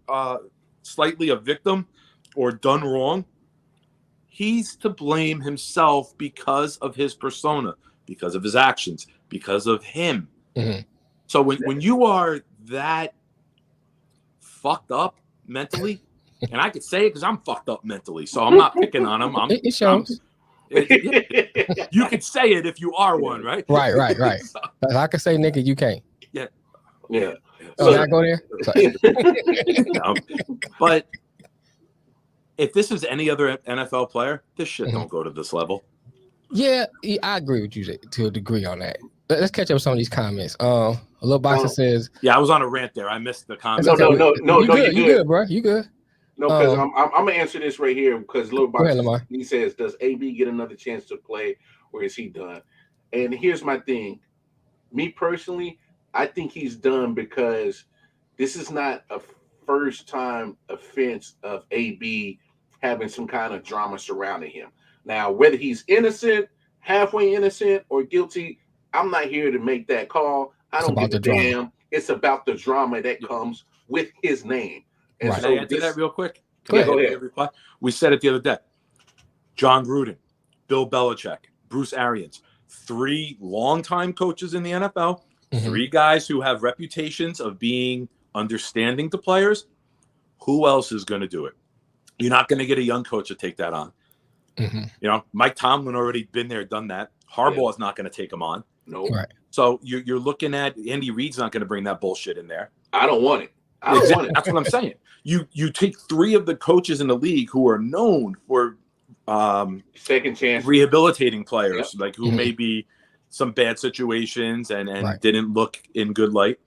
a victim or done wrong, he's to blame himself because of his persona, because of his actions, because of him. So when you are that fucd up mentally, and I could say it because I'm fucked up mentally, so I'm not picking on him. It shows. You could say it if you are one, right? Right. So, I could say, nigga, you can't. Yeah. So I go there. But if this is any other NFL player, this shit don't go to this level. Yeah, I agree with you to a degree on that. Let's catch up with some of these comments. A little boxer says, "Yeah, I was on a rant there. I missed the comment." No, you good, bro. You good? No, because I'm gonna answer this right here because little boxer he says, "Does AB get another chance to play, or is he done?" And here's my thing. Me personally, I think he's done because this is not a first-time offense of AB having some kind of drama surrounding him. Now, whether he's innocent, halfway innocent, or guilty, I'm not here to make that call. I don't give a damn. It's about the drama that comes with his name. And Can I answer that real quick? Go ahead. Reply? We said it the other day. John Gruden, Bill Belichick, Bruce Arians, 3 longtime coaches in the NFL, 3 guys who have reputations of being understanding to players. Who else is going to do it? You're not going to get a young coach to take that on. Mike Tomlin already been there, done that. Harbaugh is not going to take him on. No. Right. So you're looking at Andy Reid's not going to bring that bullshit in there. I don't want it. I don't want it. That's what I'm saying. You take 3 of the coaches in the league who are known for second chance rehabilitating players, like who may be some bad situations and didn't look in good light.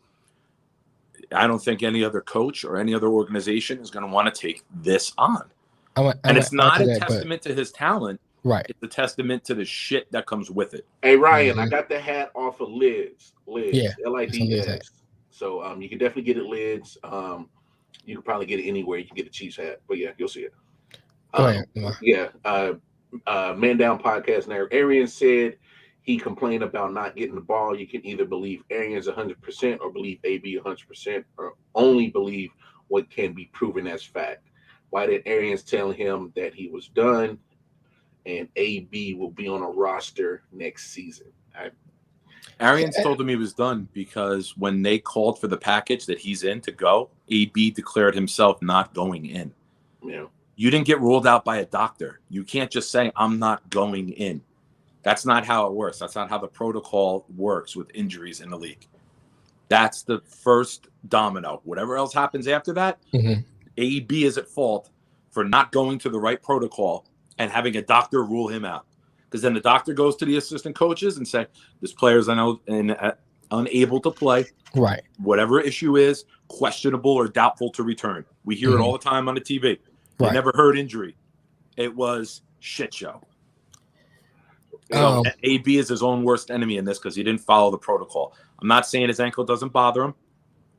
I don't think any other coach or any other organization is going to want to take this on. And it's not a testament to his talent. Right. It's a testament to the shit that comes with it. Hey, Ryan, I got the hat off of Lids. Yeah. Lids. So you can definitely get it Lids. You can probably get it anywhere. You can get a Chiefs hat. But yeah, you'll see it. Go ahead. Man Down Podcast now. Arian said he complained about not getting the ball. You can either believe Arians 100% or believe AB 100% or only believe what can be proven as fact. Why did Arians tell him that he was done and AB will be on a roster next season? Arians told him he was done because when they called for the package that he's in to go, AB declared himself not going in. Yeah. You didn't get ruled out by a doctor. You can't just say, I'm not going in. That's not how it works. That's not how the protocol works with injuries in the league. That's the first domino. Whatever else happens after that, AB is at fault for not going to the right protocol and having a doctor rule him out. Because then the doctor goes to the assistant coaches and say, this player's unable to play. Right. Whatever issue is, questionable or doubtful to return. We hear it all the time on the TV. They never heard injury. It was shit show. AB is his own worst enemy in this because he didn't follow the protocol. I'm not saying his ankle doesn't bother him.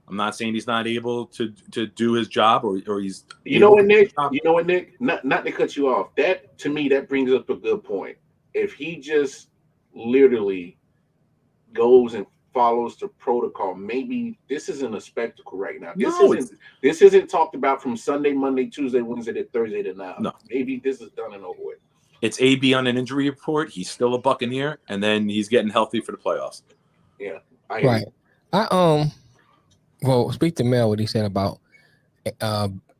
I'm not saying he's not able to do his job or he's. You know what, Nick? Not to cut you off. That to me, that brings up a good point. If he just literally goes and follows the protocol, maybe this isn't a spectacle right now. This isn't talked about from Sunday, Monday, Tuesday, Wednesday to Thursday to now. No. Maybe this is done and over with. It's AB on an injury report. He's still a Buccaneer, and then he's getting healthy for the playoffs. Yeah, Well, speak to Mel what he said about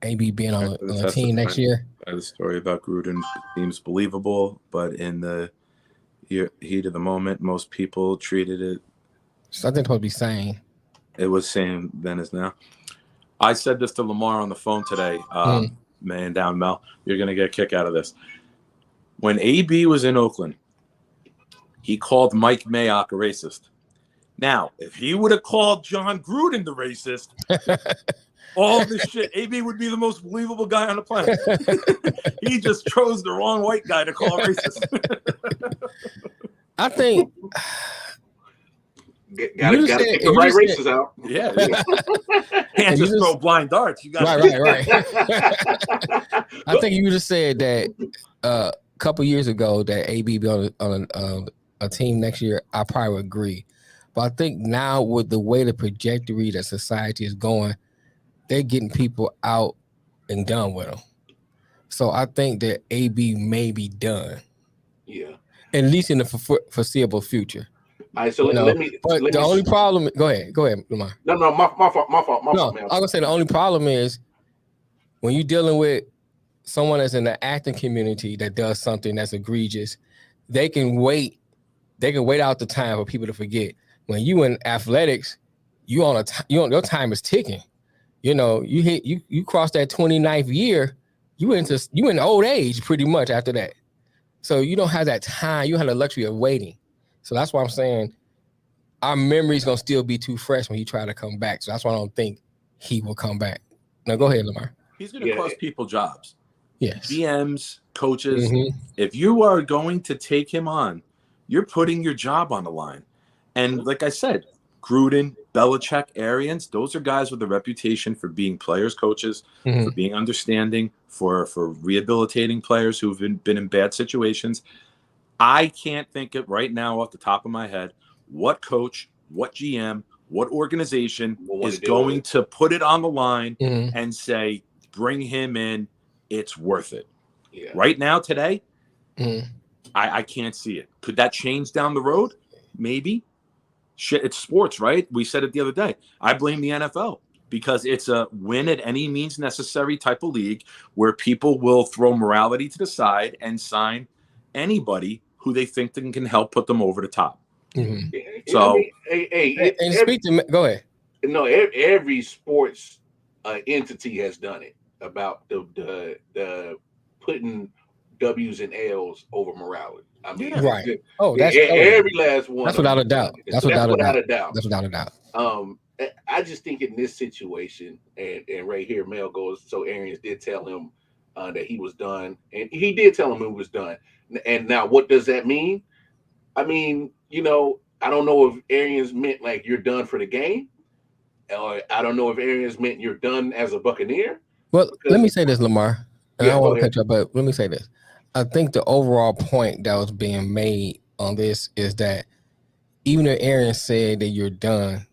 AB being on a team next year. The story about Gruden seems believable, but in the heat of the moment, most people treated it. Something supposed to be saying. It was same then as now. I said this to Lamar on the phone today. Man down, Mel. You're going to get a kick out of this. When AB was in Oakland, he called Mike Mayock a racist. Now, if he would have called John Gruden the racist, all this shit, AB would be the most believable guy on the planet. He just chose the wrong white guy to call racist. I think... Gotta get the right races out. Yeah. Can't just throw blind darts. You got right. I think you just said that a couple years ago that AB be on a team next year. I probably would agree, but I think now with the way the trajectory that society is going, they're getting people out and done with them. So I think that AB may be done. Yeah, at least in the foreseeable future. All right, so let me. But the only problem. Go ahead, Lamar. No, my fault. My fault, man. I'm gonna say the only problem is when you're dealing with someone that's in the acting community that does something that's egregious. They can wait. They can wait out the time for people to forget. When you in athletics, your time is ticking. You know, you cross that 29th year, you in old age pretty much after that. So you don't have that time. You have the luxury of waiting. So that's why I'm saying our memory's gonna still be too fresh when he try to come back. So that's why I don't think he will come back. Now go ahead, Lamar. He's gonna cost people jobs. Yes. GMs, coaches. If you are going to take him on, you're putting your job on the line. And like I said, Gruden, Belichick, Arians, those are guys with a reputation for being players, coaches, for being understanding, for rehabilitating players who've been in bad situations. I can't think of right now off the top of my head what coach, what GM, what organization is going to put it on the line and say, bring him in, it's worth it. Yeah. Right now, today, I can't see it. Could that change down the road? Maybe. Shit, it's sports, right? We said it the other day. I blame the NFL because it's a win at any means necessary type of league where people will throw morality to the side and sign anybody who they think can help put them over the top. So, go ahead. No, every sports entity has done it about the putting W's and L's over morality. I mean, right. That's every last one. That's without a doubt. That's without a doubt. That's without a doubt. I just think in this situation, and right here, Mel goes. So Arians did tell him that he was done, and he did tell him it was done. And now, what does that mean? I mean, I don't know if Arians meant like you're done for the game, or I don't know if Arians meant you're done as a Buccaneer. Well, let me say this, Lamar. And I don't want to cut you up, but let me say this. I think the overall point that was being made on this is that even if Aaron said that you're done,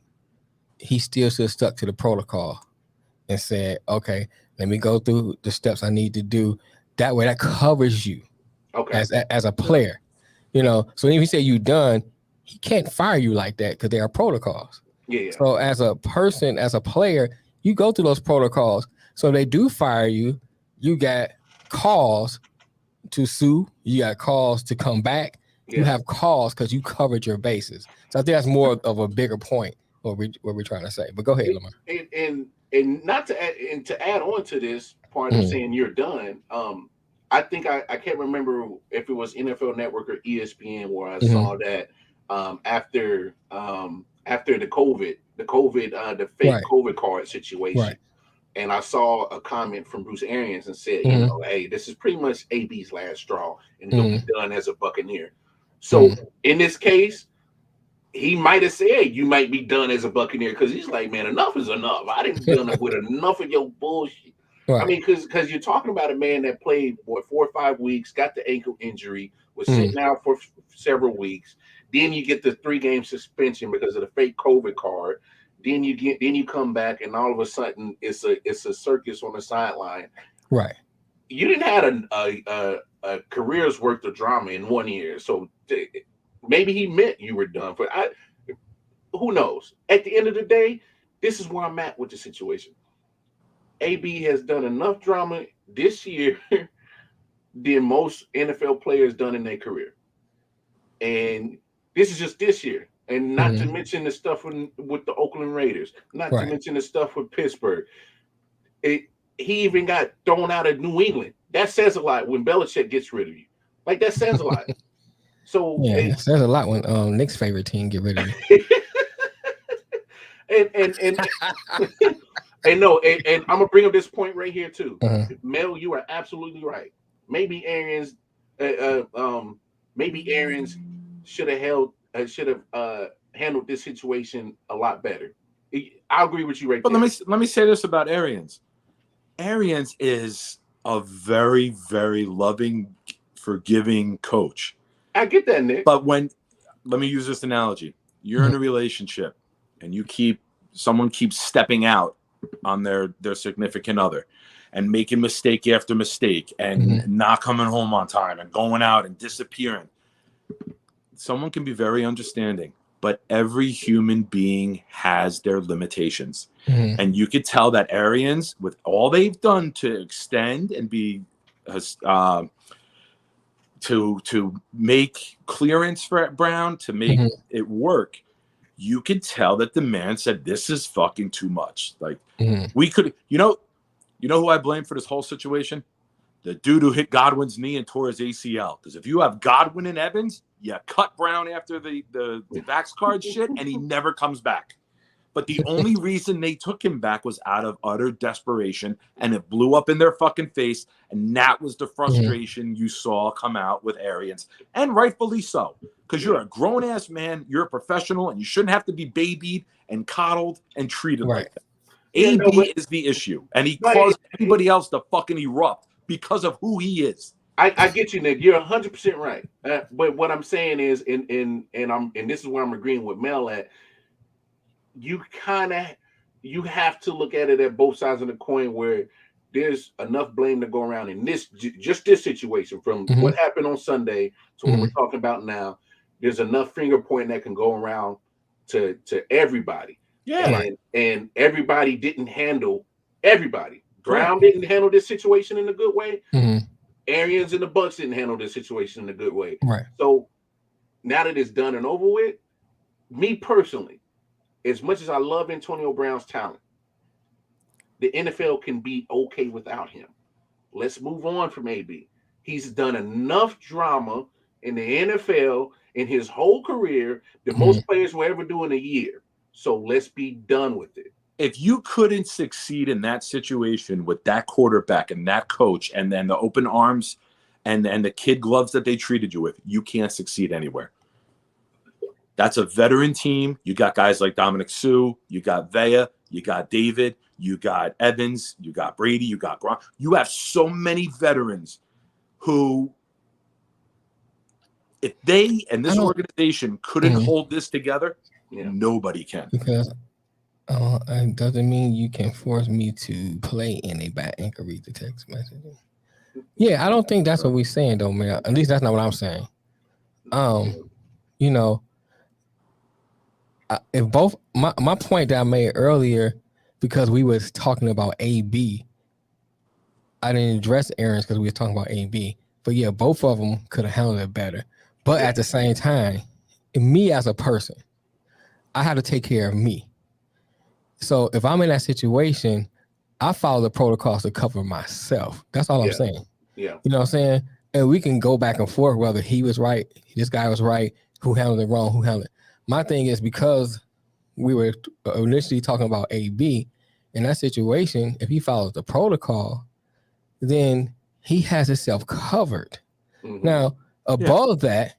he still should have stuck to the protocol and said, okay, let me go through the steps I need to do. That way that covers you as a player. So if he said you're done, he can't fire you like that because there are protocols. Yeah. So as a person, as a player, you go through those protocols. So if they do fire you, you got cause to sue, you got cause to come back, you have cause because you covered your bases. So I think that's more of a bigger point what we're trying to say. But go ahead, Lamar. And not to add on to this part of saying you're done. I think I can't remember if it was NFL Network or ESPN where I saw that after the COVID, the fake COVID card situation. Right. And I saw a comment from Bruce Arians and said, hey, this is pretty much AB's last straw, and he'll be done as a Buccaneer. So in this case, he might have said you might be done as a Buccaneer because he's like, man, enough is enough. I didn't done with enough of your bullshit. Right. I mean, because you're talking about a man that played 4 or 5 weeks, got the ankle injury, was sitting out for several weeks. Then you get the 3-game suspension because of the fake COVID card. Then you come back, and all of a sudden it's a circus on the sideline. Right. You didn't have a career's worth of drama in 1 year, so maybe he meant you were done. But who knows? At the end of the day, this is where I'm at with the situation. AB has done enough drama this year than most NFL players done in their career, and this is just this year. And not to mention the stuff with the Oakland Raiders, not to mention the stuff with Pittsburgh. He even got thrown out of New England. That says a lot when Belichick gets rid of you. Like, that says a lot. So it says a lot when Nick's favorite team get rid of you. and I'm gonna bring up this point right here too. Mel, you are absolutely right. Maybe Arians should have handled this situation a lot better. I agree with you right there. But let me say this about Arians. Arians is a very, very loving, forgiving coach. I get that, Nick. But let me use this analogy. You're in a relationship and someone keeps stepping out on their significant other and making mistake after mistake and not coming home on time and going out and disappearing. Someone can be very understanding, but every human being has their limitations. And you could tell that Arians, with all they've done to extend and be to make clearance for Brown, to make it work, you could tell that the man said, this is fucking too much. Like we could, you know who I blame for this whole situation? the dude who hit Godwin's knee and tore his ACL. Because if you have Godwin and Evans, you cut Brown after the Vax card shit, and he never comes back. But the only reason they took him back was out of utter desperation, and it blew up in their fucking face. And that was the frustration you saw come out with Arians, and rightfully so, because you're a grown-ass man, you're a professional, and you shouldn't have to be babied and coddled and treated like that. AB is the issue, and he caused everybody else to fucking erupt because of who he is. I get you, Nick. You're 100% right. But what I'm saying is, and this is where I'm agreeing with Mel at. You have to look at it at both sides of the coin, where there's enough blame to go around in this situation, from what happened on Sunday to what we're talking about now. There's enough finger pointing that can go around to everybody. Yeah, and everybody didn't handle everybody. Brown didn't handle this situation in a good way. Arians and the Bucks didn't handle this situation in a good way. Right. So now that it's done and over with, me personally, as much as I love Antonio Brown's talent, the NFL can be okay without him. Let's move on from AB. He's done enough drama in the NFL in his whole career that most players will ever do in a year. So let's be done with it. If you couldn't succeed in that situation with that quarterback and that coach, and then the open arms and the kid gloves that they treated you with, you can't succeed anywhere. That's a veteran team. You got guys like Dominic Sue, you got Vea, you got David, you got Evans, you got Brady, you got Gronk. You have so many veterans who, if they and this organization couldn't hold this together, nobody can. Because it doesn't mean you can force me to play in a bat and can read the text message. Yeah, I don't think that's what we're saying, though, man. At least that's not what I'm saying. You know, if both my point that I made earlier, because we was talking about AB, I didn't address Aaron's because we were talking about AB. But yeah, both of them could have handled it better. But at the same time, me as a person, I have to take care of me. So if I'm in that situation, I follow the protocols to cover myself. That's all I'm saying. Yeah. You know what I'm saying? And we can go back and forth whether he was right, this guy was right, who handled it wrong, who handled it. My thing is, because we were initially talking about AB, in that situation, if he follows the protocol, then he has himself covered. Now, above that,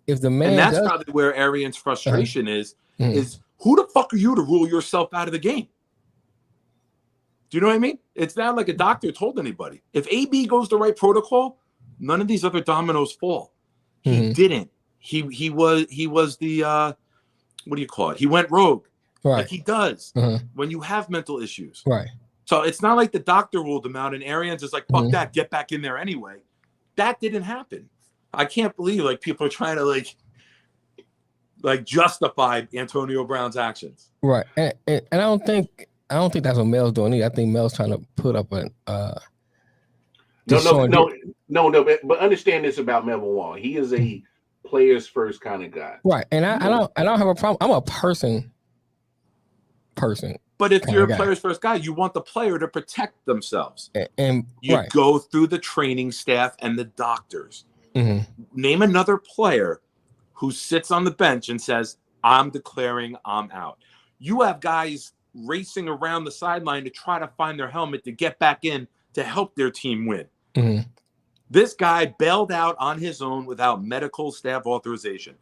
if the man, and that's probably where Arian's frustration is who the fuck are you to rule yourself out of the game? Do you know what I mean? It's not like a doctor told anybody. If AB goes the right protocol, none of these other dominoes fall. He didn't. He was the what do you call it? He went rogue, like he does when you have mental issues. Right. So it's not like the doctor ruled him out and Arians is like, fuck that, get back in there anyway. That didn't happen. I can't believe like people are trying to like justify Antonio Brown's actions. Right. And I don't think that's what Mel's doing either. I think Mel's trying to put up an No. But understand this about Melvin Wall. He is a players first kind of guy. Right. And I don't have a problem. I'm a person. But if you're a players first guy, you want the player to protect themselves. And you go through the training staff and the doctors. Name another player who sits on the bench and says, I'm declaring I'm out. You have guys racing around the sideline to try to find their helmet to get back in to help their team win. This guy bailed out on his own without medical staff authorization.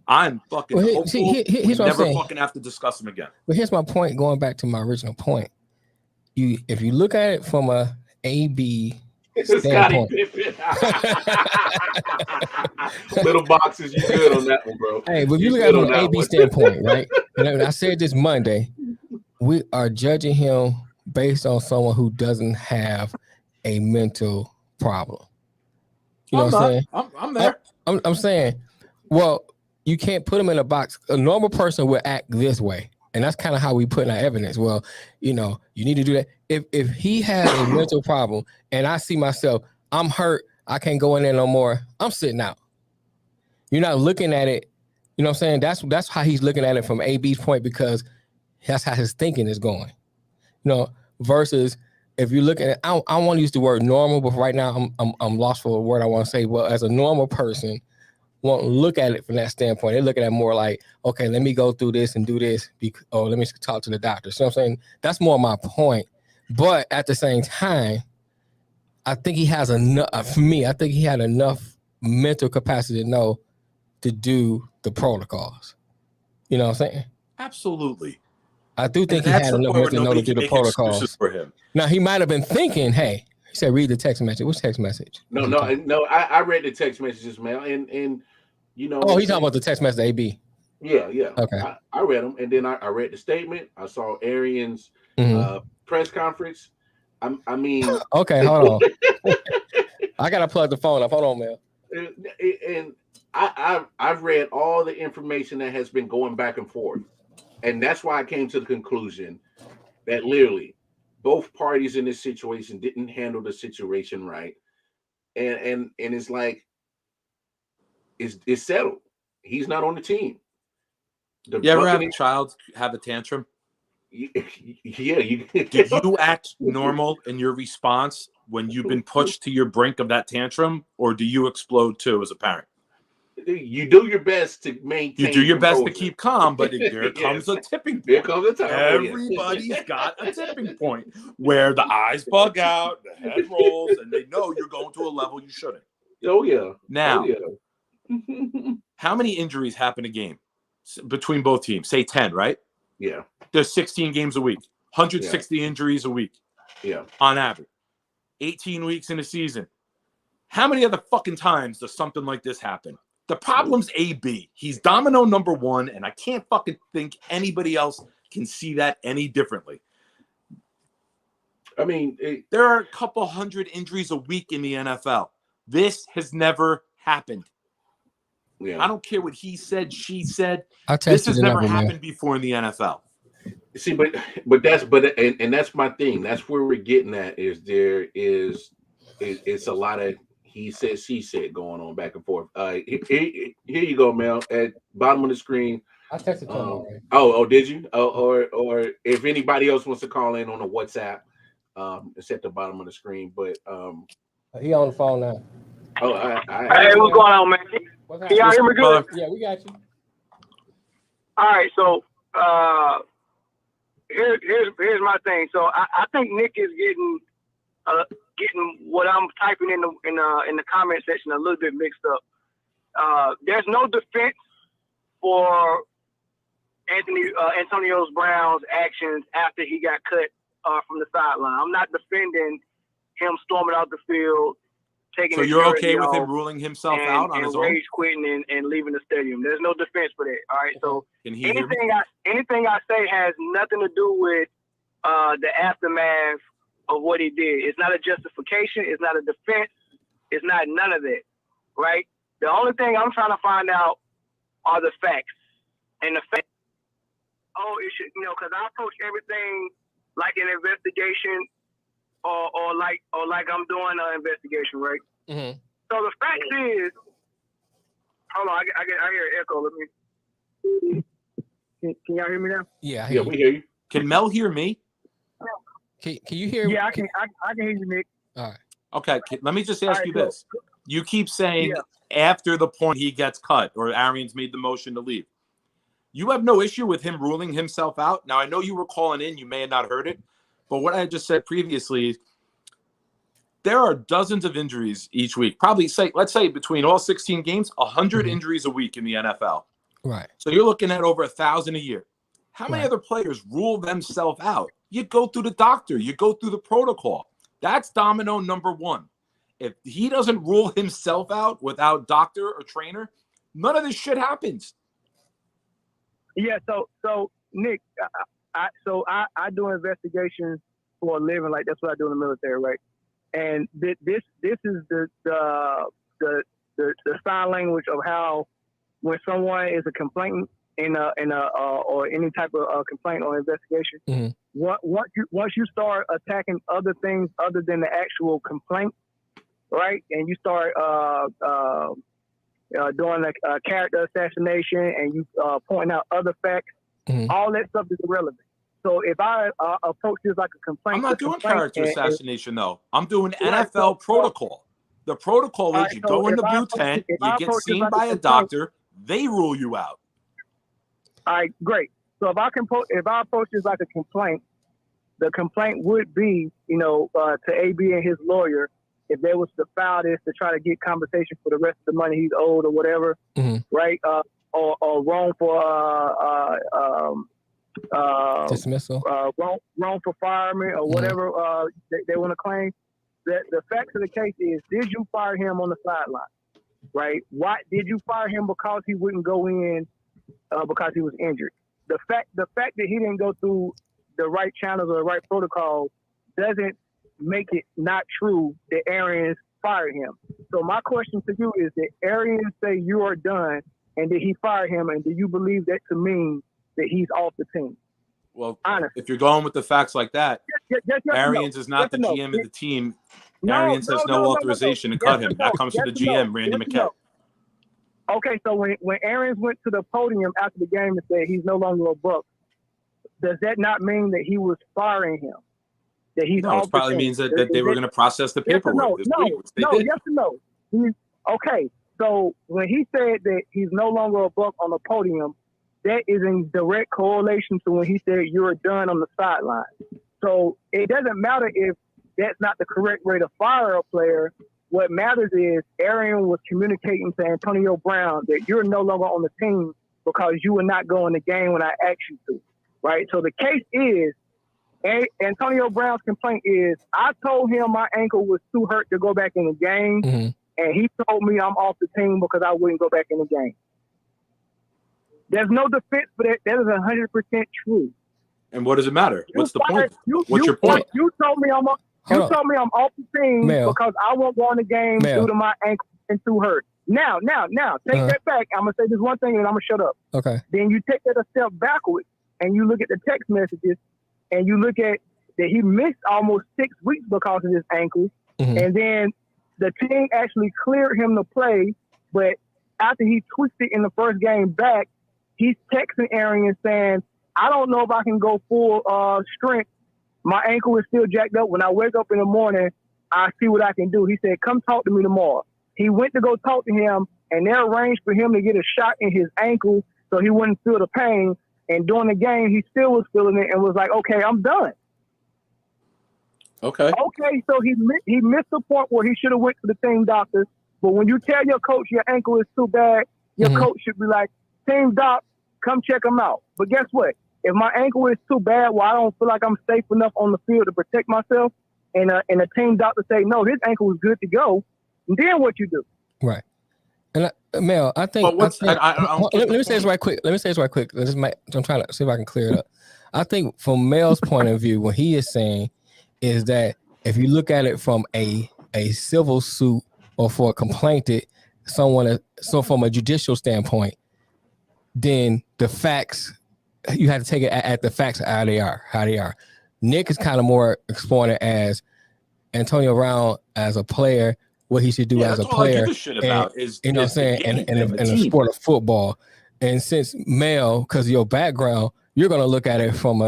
I'm fucking hopeful we never fucking have to discuss him again. But here's my point, going back to my original point. If you look at it from a AB standpoint. Little boxes, you good on that one, bro. Hey, but if you look at it from an AB standpoint, right? And I said this Monday, we are judging him based on someone who doesn't have a mental problem. You know what I'm saying? I'm there. I'm saying, well, you can't put him in a box. A normal person will act this way. And that's kind of how we put in our evidence. Well, you know, you need to do that. If he has a mental problem and I see myself, I'm hurt, I can't go in there no more, I'm sitting out. You're not looking at it, you know what I'm saying? That's how he's looking at it from AB's point, because that's how his thinking is going. You know, versus if you look at it, I want to use the word normal, but right now I'm lost for a word I want to say. Well, as a normal person, won't look at it from that standpoint. They look at it more like, okay, let me go through this and do this, or let me talk to the doctor. So I'm saying that's more my point. But at the same time, I think he has enough. For me, I think he had enough mental capacity to know to do the protocols. You know what I'm saying? Absolutely. I do think he had enough mental to know to do the protocols. For him. Now he might have been thinking, "Hey," he said, "Read the text message." Which text message? No. I read the text messages, man, and you know. Oh, he's talking about the text message, AB. Yeah. Okay. I read them, and then I read the statement. I saw Arian's press conference. I mean, okay, hold on. I gotta plug the phone up. Hold on, man. And I've read all the information that has been going back and forth, and that's why I came to the conclusion that literally both parties in this situation didn't handle the situation right, and it's like it's settled. He's not on the team. You ever have a child have a tantrum? Yeah. Did you act normal in your response when you've been pushed to your brink of that tantrum, or do you explode too as a parent? You do your best to maintain. You do your best to keep calm, but there comes a tipping point. There comes a time. Everybody's got a tipping point where the eyes bug out, the head rolls, and they know you're going to a level you shouldn't. Oh, yeah. Now, how many injuries happen a game between both teams? Say 10, right? Yeah. There's 16 games a week, 160 injuries a week. Yeah. On average. 18 weeks in a season. How many other fucking times does something like this happen? The problem's AB. He's domino number one, and I can't fucking think anybody else can see that any differently. I mean, there are a couple hundred injuries a week in the NFL. This has never happened. Yeah. I don't care what he said, she said. This has never happened before in the NFL. See, but that's my thing. That's where we're getting at. It's a lot of he said, she said going on back and forth. Here you go, Mel. At bottom of the screen. I texted to him already. Oh, did you? Or if anybody else wants to call in on the WhatsApp, it's at the bottom of the screen. But he on the phone now. Oh, hey, what's going on, man? Can y'all hear me good? Yeah, we got you. All right, so here's my thing. So I think Nick is getting what I'm typing in the comment section a little bit mixed up. There's no defense for Antonio Brown's actions after he got cut from the sideline. I'm not defending him storming out the field. So you're okay with him ruling himself out on his own? Rage quitting and leaving the stadium. There's no defense for that. All right. So anything I say has nothing to do with the aftermath of what he did. It's not a justification. It's not a defense. It's not none of that. Right. The only thing I'm trying to find out are the facts. And the facts. Oh, it should, because I approach everything like an investigation. Or like I'm doing an investigation, right? Mm-hmm. So the fact is, hold on, I hear an echo. Let me. Can y'all hear me now? Yeah, we hear you. Can Mel hear me? Can you hear? Yeah, I can hear you, Nick. All right. Okay, let me just ask you this: you keep saying after the point he gets cut, or Arians made the motion to leave. You have no issue with him ruling himself out. Now I know you were calling in; you may have not heard it. But what I just said previously, there are dozens of injuries each week. Probably let's say between all 16 games, 100 injuries a week in the NFL. Right. So you're looking at over 1,000 a year. How many other players rule themselves out? You go through the doctor. You go through the protocol. That's domino number one. If he doesn't rule himself out without doctor or trainer, none of this shit happens. Yeah. So Nick, I do investigations for a living, like that's what I do in the military, right? And this is the sign language of how when someone is a complainant or any type of complaint or investigation, once you start attacking other things other than the actual complaint, right? And you start doing a character assassination and you pointing out other facts. All that stuff is irrelevant. So if I approach this like a complaint, I'm not doing character assassination though. I'm doing NFL protocol. The protocol is you go in the blue tent, you get seen by a doctor, they rule you out. All right, great. So if I approach this like a complaint, the complaint would be, to AB and his lawyer, if they was to file this to try to get compensation for the rest of the money he's owed or whatever, right? Or wrong for dismissal, wrong for fireman or whatever they want to claim. The facts of the case is: did you fire him on the sideline? Right? Why did you fire him? Because he wouldn't go in because he was injured. The fact that he didn't go through the right channels or the right protocol doesn't make it not true that Arians fired him. So my question to you is: did Arians say you are done, and did he fire him? And do you believe that to mean that he's off the team? Well, honestly, if you're going with the facts like that, Arians is not the GM of the team. Arians has no authorization to cut him. That comes from the GM, Randy McKay. Okay, so when Arians went to the podium after the game and said he's no longer a Buck, does that not mean that he was firing him? That he's no, it probably means that they were going to process the paperwork this week. Yes or no. Okay, so when he said that he's no longer a Buck on the podium, that is in direct correlation to when he said you're done on the sideline. So it doesn't matter if that's not the correct way to fire a player. What matters is Arian was communicating to Antonio Brown that you're no longer on the team because you will not go in the game when I asked you to, right? So the case is, Antonio Brown's complaint is, I told him my ankle was too hurt to go back in the game, and he told me I'm off the team because I wouldn't go back in the game. There's no defense for that. That is 100% true. And what does it matter? What's the point? What's your point? You told me I'm off the team because I won't go in the game due to my ankle and too hurt. Now, take that back. I'm gonna say this one thing and I'm gonna shut up. Okay. Then you take that a step backwards and you look at the text messages and you look at that he missed almost 6 weeks because of his ankle, and then the team actually cleared him to play, but after he twisted in the first game back, he's texting Arian saying, I don't know if I can go full strength. My ankle is still jacked up. When I wake up in the morning, I see what I can do. He said, come talk to me tomorrow. He went to go talk to him, and they arranged for him to get a shot in his ankle so he wouldn't feel the pain. And during the game, he still was feeling it and was like, okay, I'm done. Okay, so he missed the point where he should have went to the team doctor. But when you tell your coach your ankle is too bad, your coach should be like, team doc, come check him out. But guess what? If my ankle is too bad, well, I don't feel like I'm safe enough on the field to protect myself, and a team doctor say, no, his ankle is good to go, and then what you do? Right. And Mel, I think. Let me say this right quick. I'm trying to see if I can clear it up. I think from Mel's point of view, what he is saying is that if you look at it from a civil suit or for a complainant, so from a judicial standpoint, then the facts, you have to take it at the facts how they are. Nick is kind of more exploring it as Antonio Brown as a player, what he should do as a player. In the sport of football. And since Mel, because of your background, you're going to look at it from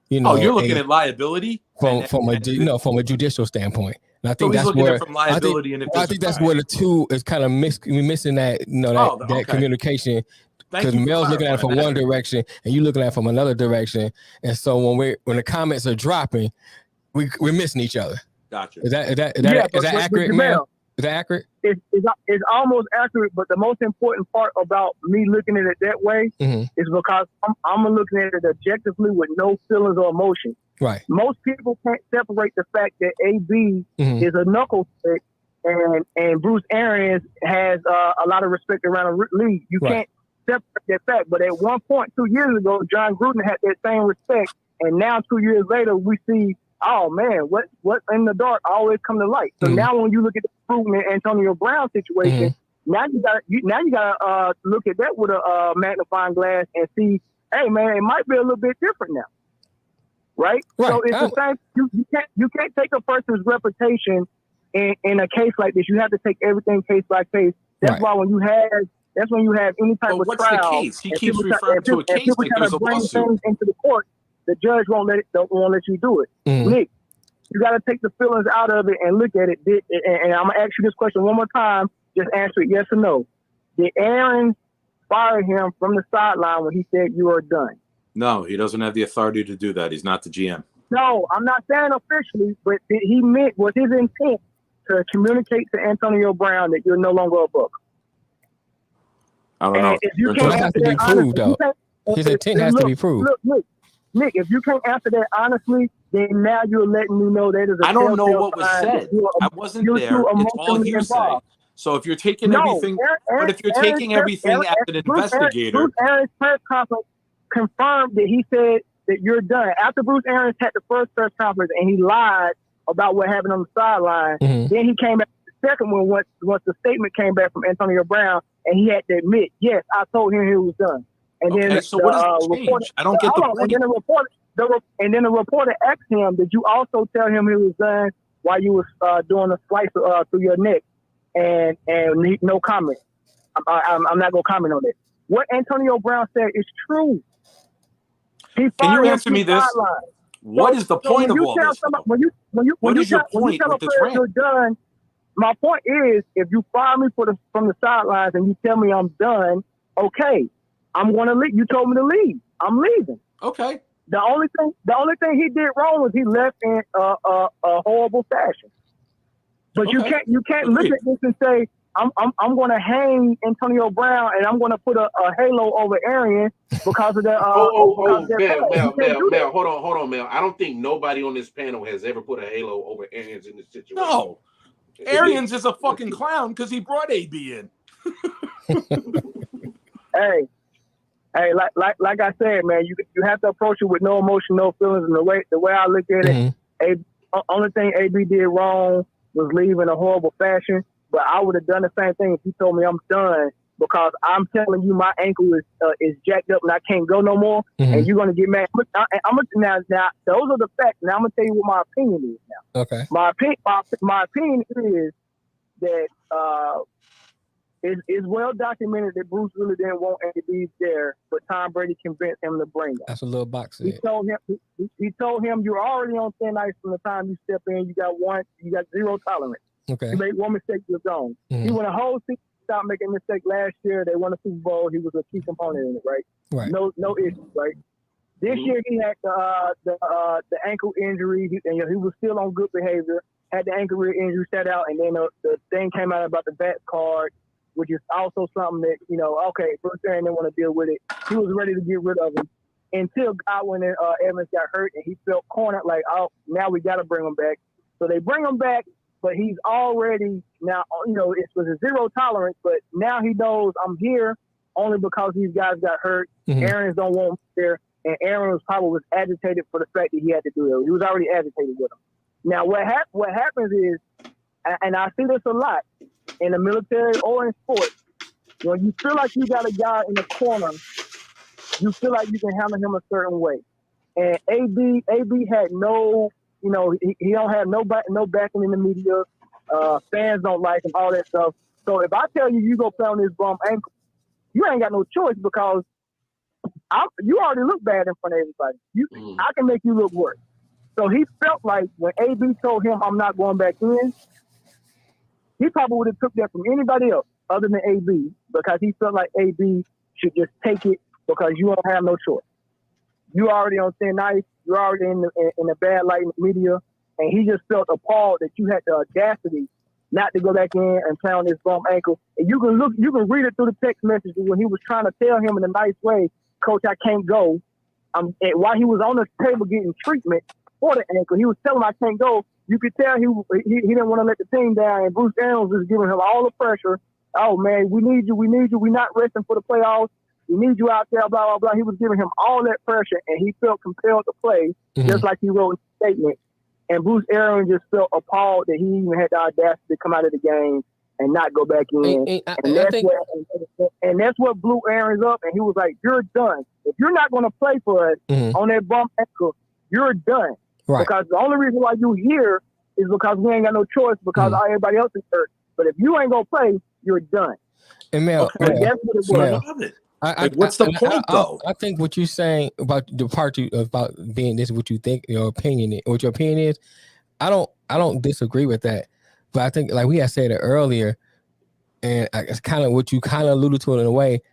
you're looking at liability from a judicial standpoint. And I think that's where from liability I think that's where the two is kind of missing that that communication. Because Mel's looking at it from one direction and you looking at it from another direction, and so when the comments are dropping, we're missing each other. Gotcha. Is that accurate, Mel? Is that accurate? It's almost accurate, but the most important part about me looking at it that way is because I'm looking at it objectively with no feelings or emotion. Right. Most people can't separate the fact that AB is a knuckle stick and Bruce Arians has a lot of respect around the league. You can't separate that fact. But at one point 2 years ago, John Gruden had that same respect, and now 2 years later, we see, oh man, what in the dark always come to light. So now when you look at the Gruden and Antonio Brown situation, now you gotta look at that with a magnifying glass and see, hey man, it might be a little bit different now, right? So it's the same. You can't take a person's reputation in a case like this. You have to take everything case by case. That's why when you have any type of what's trial, the case? He keeps referring to a case like there's a lawsuit into the court. the judge won't let you do it. Nick, you got to take the feelings out of it and look at it. And I'm gonna ask you this question one more time. Just answer it yes or no. Did Aaron fire him from the sideline when he said you are done? No, he doesn't have the authority to do that. He's not the GM. No, I'm not saying officially, but was his intent to communicate to Antonio Brown that you're no longer a Buck? I don't know. If you It can't has to be proved, though. His intent has to be proved. Look, Nick, if you can't answer that honestly, then now you're letting me know that is a I don't know what was said. I wasn't there. It's all hearsay. So if you're taking everything, but if you're taking everything as an investigator, Bruce Arians' press conference confirmed that he said that you're done. After Bruce Arians had the first press conference and he lied about what happened on the sideline, then he came back to the second one once the statement came back from Antonio Brown, and he had to admit, yes, I told him he was done. And then so what does it change? I don't get the point. And then the reporter asked him, did you also tell him he was done while you was doing a slice through your neck? And no comment. I'm not going to comment on it. What Antonio Brown said is true. Can you answer me this? What is the point of all this? What is your point with this rant? You're done. My point is, if you fire me from the sidelines and you tell me I'm done, okay, I'm going to leave. You told me to leave. I'm leaving. Okay. The only thing he did wrong was he left in a horrible fashion. But you can't look at this and say I'm going to hang Antonio Brown and I'm going to put a halo over Arian because of that. Mel, hold on, Mel. I don't think nobody on this panel has ever put a halo over Arians in this situation. No, Arians is a fucking clown because he brought AB in. Hey, like I said, man, you have to approach it with no emotion, no feelings. And the way I look at it, only thing AB did wrong was leave in a horrible fashion. But I would have done the same thing if you told me I'm done, because I'm telling you my ankle is jacked up and I can't go no more, and you're gonna get mad. Now those are the facts. Now I'm gonna tell you what my opinion is now. Okay. My opinion is that it's well documented that Bruce really didn't want AB there, but Tom Brady convinced him to bring him. That's a little box. He told him you're already on thin ice from the time you step in. You got zero tolerance. Okay. You made one mistake, you're gone. He went a whole season without making a mistake last year. They won a Super Bowl. He was a key component in it, right? Right. No issues, right? This year he had the ankle injury, and he was still on good behavior. Had the ankle injury set out, and then the thing came out about the vet card, which is also something that okay, Bruce Arians didn't want to deal with it. He was ready to get rid of him until Godwin and Evans got hurt, and he felt cornered. Like, oh, now we got to bring him back. So they bring him back. But he's already now, it was a zero tolerance, but now he knows I'm here only because these guys got hurt. Arians don't want him there. And Aaron was agitated for the fact that he had to do it. He was already agitated with him. Now, what happens is, and I see this a lot in the military or in sports, when you feel like you got a guy in the corner, you feel like you can handle him a certain way. And AB had no, he don't have no backing in the media. Fans don't like him, all that stuff. So if I tell you go play on this bum ankle, you ain't got no choice because you already look bad in front of everybody. I can make you look worse. So he felt like when AB told him I'm not going back in, he probably would have took that from anybody else other than AB, because he felt like AB should just take it because you don't have no choice. You already on thin ice. You're already in the bad light in the media, and he just felt appalled that you had the audacity not to go back in and play on this bum ankle. And you can read it through the text messages when he was trying to tell him in a nice way, Coach, I can't go. And while he was on the table getting treatment for the ankle, he was telling him I can't go. You could tell he didn't want to let the team down, and Bruce Arians was giving him all the pressure. Oh man, we need you. We're not resting for the playoffs. We need you out there, blah, blah, blah. He was giving him all that pressure, and he felt compelled to play, just like he wrote in the statement. And Bruce Arians just felt appalled that he even had the audacity to come out of the game and not go back in. And that's what blew Arians up, and he was like, you're done. If you're not going to play for us on that bum ankle, you're done. Right. Because the only reason why you here is because we ain't got no choice because everybody else is hurt. But if you ain't going to play, you're done. And Mel, that's what it was. What's the point, though? I think what you're saying about the part about being this is what you think your opinion is, what your opinion is. I don't disagree with that, but I think like we had said it earlier, and it's kind of what you kind of alluded to it in a way,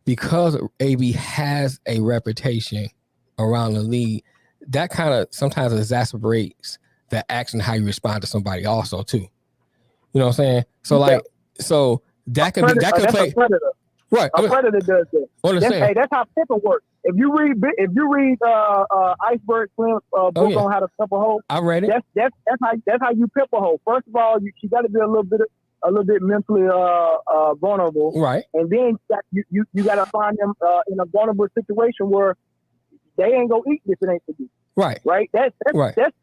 because AB has a reputation around the league. That kind of sometimes exacerbates the action, how you respond to somebody also too. You know what I'm saying? So so that could play. Right, a predator does that. That's how Pippen works. If you read Iceberg Slim's book on how to pimp a hoe, I read it. That's how you pimp a hoe. First of all, you got to be a little bit mentally vulnerable, right? And then you got to find them in a vulnerable situation where they ain't gonna eat if it ain't for you. Right. That's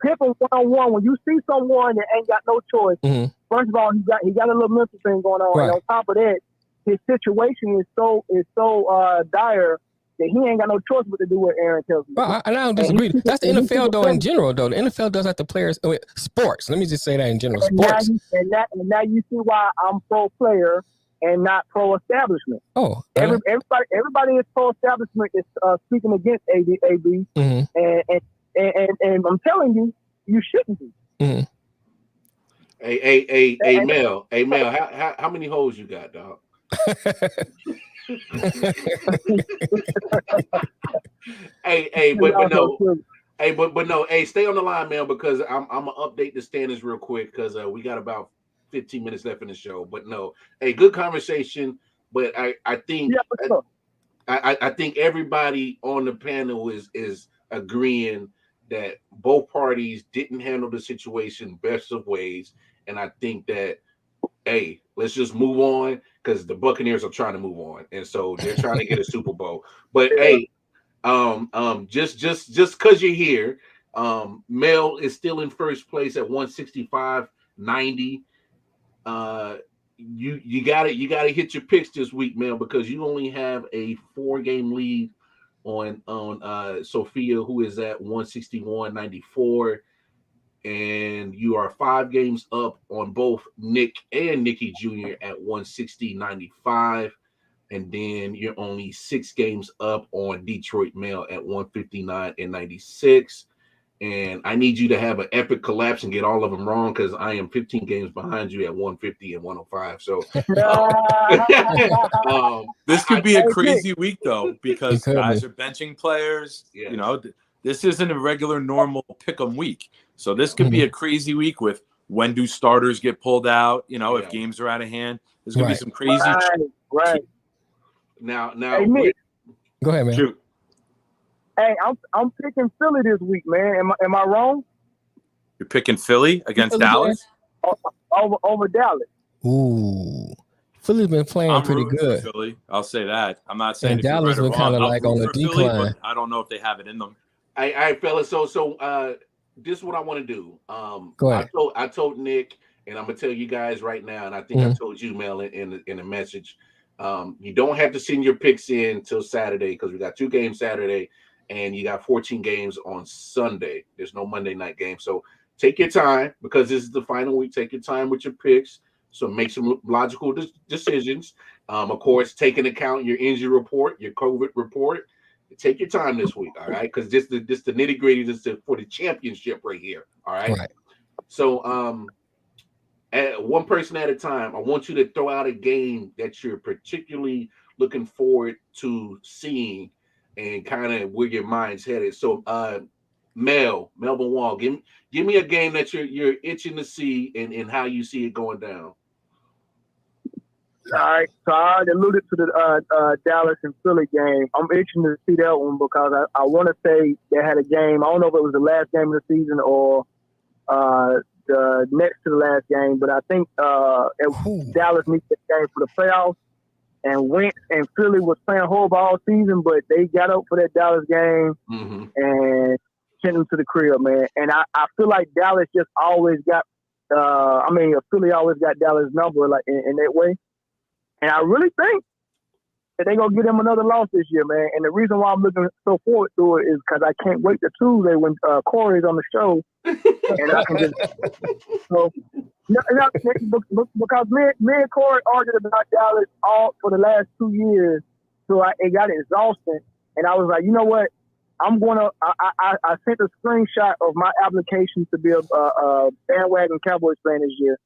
pimping 101. When you see someone that ain't got no choice, first of all, he got a little mental thing going on, and on top of that, his situation is so dire that he ain't got no choice but to do what Aaron tells him. Well, I don't disagree. That's the NFL though. In general, though, the NFL does that to players. Sports. Let me just say that in general. Sports. And now you see why I'm pro player and not pro establishment. Oh, everybody is pro establishment is speaking against AB, and I'm telling you, you shouldn't be. Mm-hmm. Hey, Mel. Hey, Mel. How many holes you got, dog? But no. Hey, stay on the line, Mel, because I'm gonna update the standings real quick because we got about 15 minutes left in the show. But no, hey, good conversation. But I think I think everybody on the panel is agreeing that both parties didn't handle the situation best of ways, and I think that let's just move on because the Buccaneers are trying to move on, and so they're trying to get a Super Bowl. But just because you're here, Mel is still in first place at 165.90. You gotta hit your picks this week, Mel, because you only have a 4-game lead on Sophia, who is at 161.94. And you are 5 games up on both Nick and Nikki Jr. at 160.95. And then you're only 6 games up on Detroit Mel at 159.96. And I need you to have an epic collapse and get all of them wrong because I am 15 games behind you at 150 and 105. So this could be a crazy week, though, because guys are benching players. Yeah. You know, this isn't a regular, normal pick-em week. So this could be a crazy week with when do starters get pulled out, you know, if games are out of hand. There's going to be some crazy. Right. Now, hey, Nick, go ahead, man. Shoot. Hey, I'm picking Philly this week, man. Am I wrong? You're picking Philly against Dallas? Over Dallas. Ooh. Philly's been playing pretty good. Philly, I'll say that. I'm not saying Dallas been kind of like on the decline. Philly, but I don't know if they have it in them. All right, fellas. So this is what I want to do. Go ahead. I told Nick, and I'm gonna tell you guys right now, and I think I told you, Mel, in a message. You don't have to send your picks in till Saturday because we got 2 games Saturday, and you got 14 games on Sunday. There's no Monday night game, so take your time because this is the final week. Take your time with your picks. So make some logical decisions. Of course, take into account your injury report, your COVID report. Take your time this week, all right? Because this the nitty gritty. This is for the championship right here, all right? So, at one person at a time, I want you to throw out a game that you're particularly looking forward to seeing, and kind of where your mind's headed. So, Melvin Wall, give me a game that you're itching to see, and how you see it going down. All right, so I already alluded to the Dallas and Philly game. I'm itching to see that one because I want to say they had a game. I don't know if it was the last game of the season or the next to the last game, but I think Dallas needs that game for the playoffs. And Wentz and Philly was playing horrible all season, but they got up for that Dallas game and sent them to the crib, man. And I feel like Dallas just always got Philly always got Dallas' number like in that way. And I really think that they're going to give them another loss this year, man. And the reason why I'm looking so forward to it is because I can't wait to Tuesday when Corey's on the show. And I can just because me and Corey argued about Dallas all for the last 2 years So it got exhausting, and I was like, you know what? I sent a screenshot of my application to be a bandwagon Cowboys fan this year.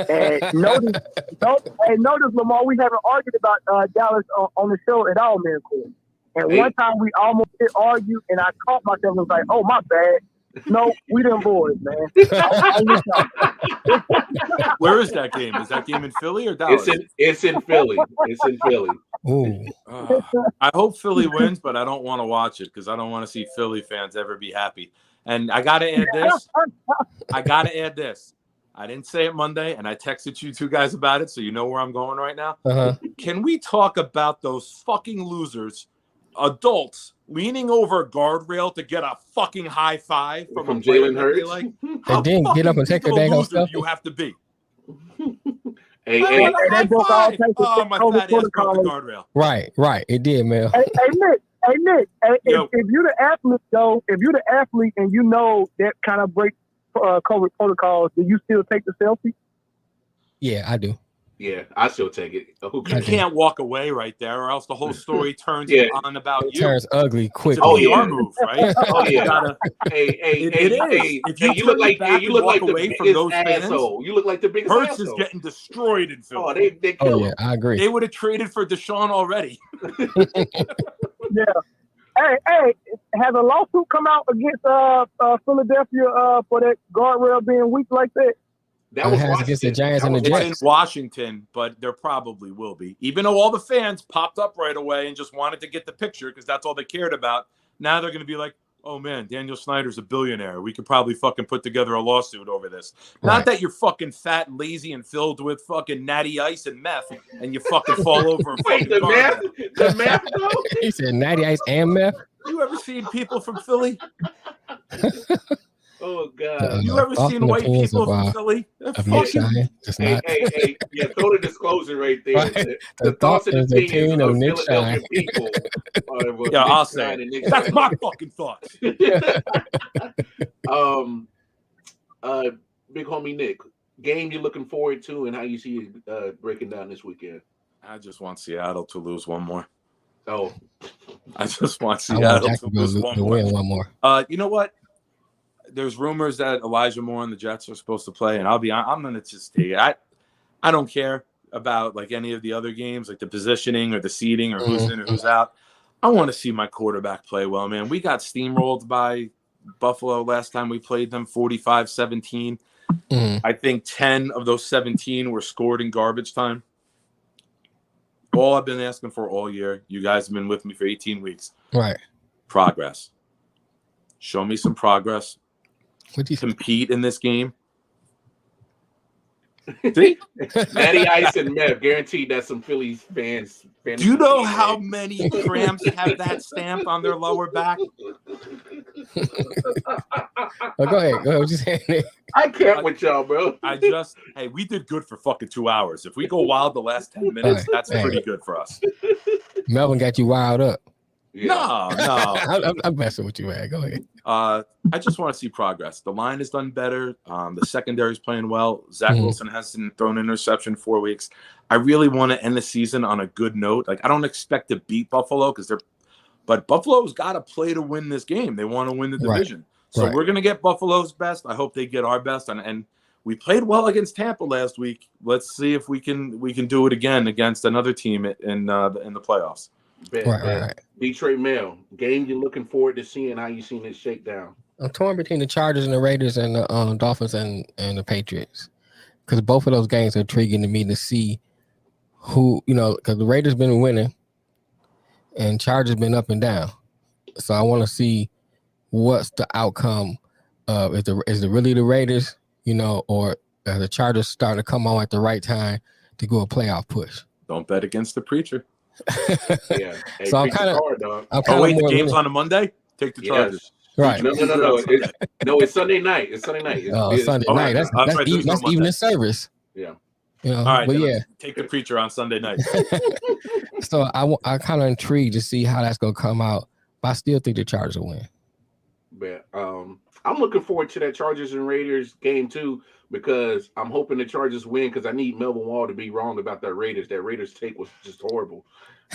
And notice, Lamar, we haven't argued about Dallas on the show at all, man. And one time we almost did argue, and I caught myself and was like, oh, my bad. No, we done boys, man. Where is that game? Is that game in Philly or Dallas? It's in Philly. It's in Philly. Ooh. I hope Philly wins, but I don't want to watch it because I don't want to see Philly fans ever be happy. And I got to add this. I didn't say it Monday, and I texted you two guys about it, so you know where I'm going right now. Can we talk about those fucking losers, adults, leaning over a guardrail to get a fucking high five from Jalen Hurts? Like, and then get up and take a dang loser you have to be. Hey, my fat ass broke the guardrail. Right. It did, Mel. Hey, Nick. If you're the athlete, though, and you know that kind of breaks COVID protocols, do you still take the selfie? Yeah, I do. Yeah, I still take it. You can't walk away right there, or else the whole story turns on about you. It turns ugly quick. It's a PR move, right? It is. If you look like away from those fans, you look like the biggest Hurts asshole. is getting destroyed in Philly. Oh, they kill him. I agree. They would have traded for Deshaun already. Yeah. Hey, has a lawsuit come out against Philadelphia for that guardrail being weak like that? That was against the Giants and the Jets. It's in Washington, but there probably will be. Even though all the fans popped up right away and just wanted to get the picture because that's all they cared about. Now they're going to be like, oh, man, Daniel Snyder's a billionaire. We could probably fucking put together a lawsuit over this. Right. Not that you're fucking fat and lazy and filled with fucking natty ice and meth and you fucking fall over. Wait, the meth, though? He said natty ice and meth? You ever seen people from Philly? Oh, God. You ever seen white people from Philly? Hey, throw the disclosure right there. Right. The thoughts and opinions of Philadelphia people. Yeah, I'll say it. That's my fucking thoughts. Big homie Nick, game you're looking forward to and how you see it breaking down this weekend? I just want Seattle to lose one more. Oh. I just want Seattle to lose one more. You know what? There's rumors that Elijah Moore and the Jets are supposed to play, and I'm going to just take it. I don't care about like any of the other games, like the positioning or the seeding or who's in or who's out. I want to see my quarterback play well, man. We got steamrolled by Buffalo last time we played them, 45-17. I think 10 of those 17 were scored in garbage time. All I've been asking for all year, you guys have been with me for 18 weeks. Right. Progress. Show me some progress. Compete in this game. See? Natty Ice and Meth, guaranteed that some Phillies fans. Do you know how many cramps have that stamp on their lower back? Go ahead. What you saying? I can't with y'all, bro. Hey, we did good for fucking 2 hours. If we go wild the last 10 minutes, that's pretty good for us. Melvin got you wild up. Yeah. No. I'm messing with you, man. Go ahead. I just want to see progress. The line has done better. The secondary is playing well. Zach Wilson hasn't thrown an interception in 4 weeks. I really want to end the season on a good note. Like I don't expect to beat Buffalo but Buffalo's got to play to win this game. They want to win the division. So we're gonna get Buffalo's best. I hope they get our best. And we played well against Tampa last week. Let's see if we can do it again against another team in the playoffs. Right. Detroit Mel, game you're looking forward to seeing, how you seen it shake down? I'm torn between the Chargers and the Raiders and the Dolphins and the Patriots, because both of those games are intriguing to me to see who, because the Raiders been winning and Chargers been up and down. So I want to see what's the outcome of is it really the Raiders, or are the Chargers starting to come on at the right time to go a playoff push. Don't bet against the preacher. Yeah. Hey, so I'm kind of. The game's on a Monday. Take the Chargers. Right. No. It's Sunday night. It's Sunday night. Sunday night. That's evening service. Yeah. All right. But take the preacher on Sunday night. So I kind of intrigued to see how that's gonna come out. But I still think the Chargers will win. But I'm looking forward to that Chargers and Raiders game too, because I'm hoping the Chargers win, because I need Melvin Wall to be wrong about that Raiders. That Raiders take was just horrible.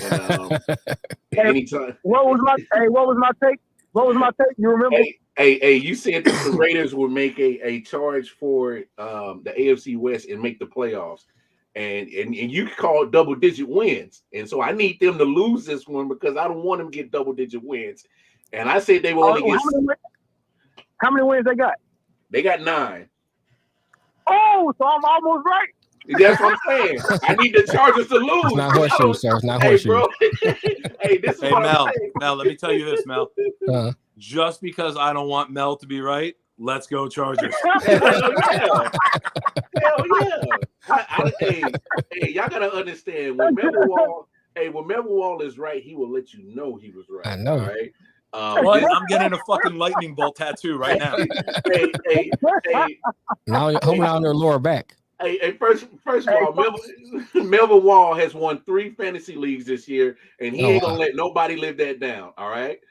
And anytime. What was my take? You remember? Hey, you said that the Raiders would make a charge for the AFC West and make the playoffs. And you called double-digit wins. And so I need them to lose this one because I don't want them to get double-digit wins. And I said they will only get... How many wins they got? They got 9. Oh, so I'm almost right. That's what I'm saying. I need the Chargers to lose. It's not horseshoes, sir. It's not horseshoes. Bro. Hey, this is what Mel. I'm saying. Mel, let me tell you this, Mel. Just because I don't want Mel to be right, let's go Chargers. Hell yeah. Hey, y'all gotta understand when Melvin Wall is right, he will let you know he was right. I know. Right? I'm getting a fucking lightning bolt tattoo right now. Hey. Now hold on their lower back. Hey, first of all, Melvin Wall has won 3 fantasy leagues this year, and he ain't gonna let nobody live that down. All right,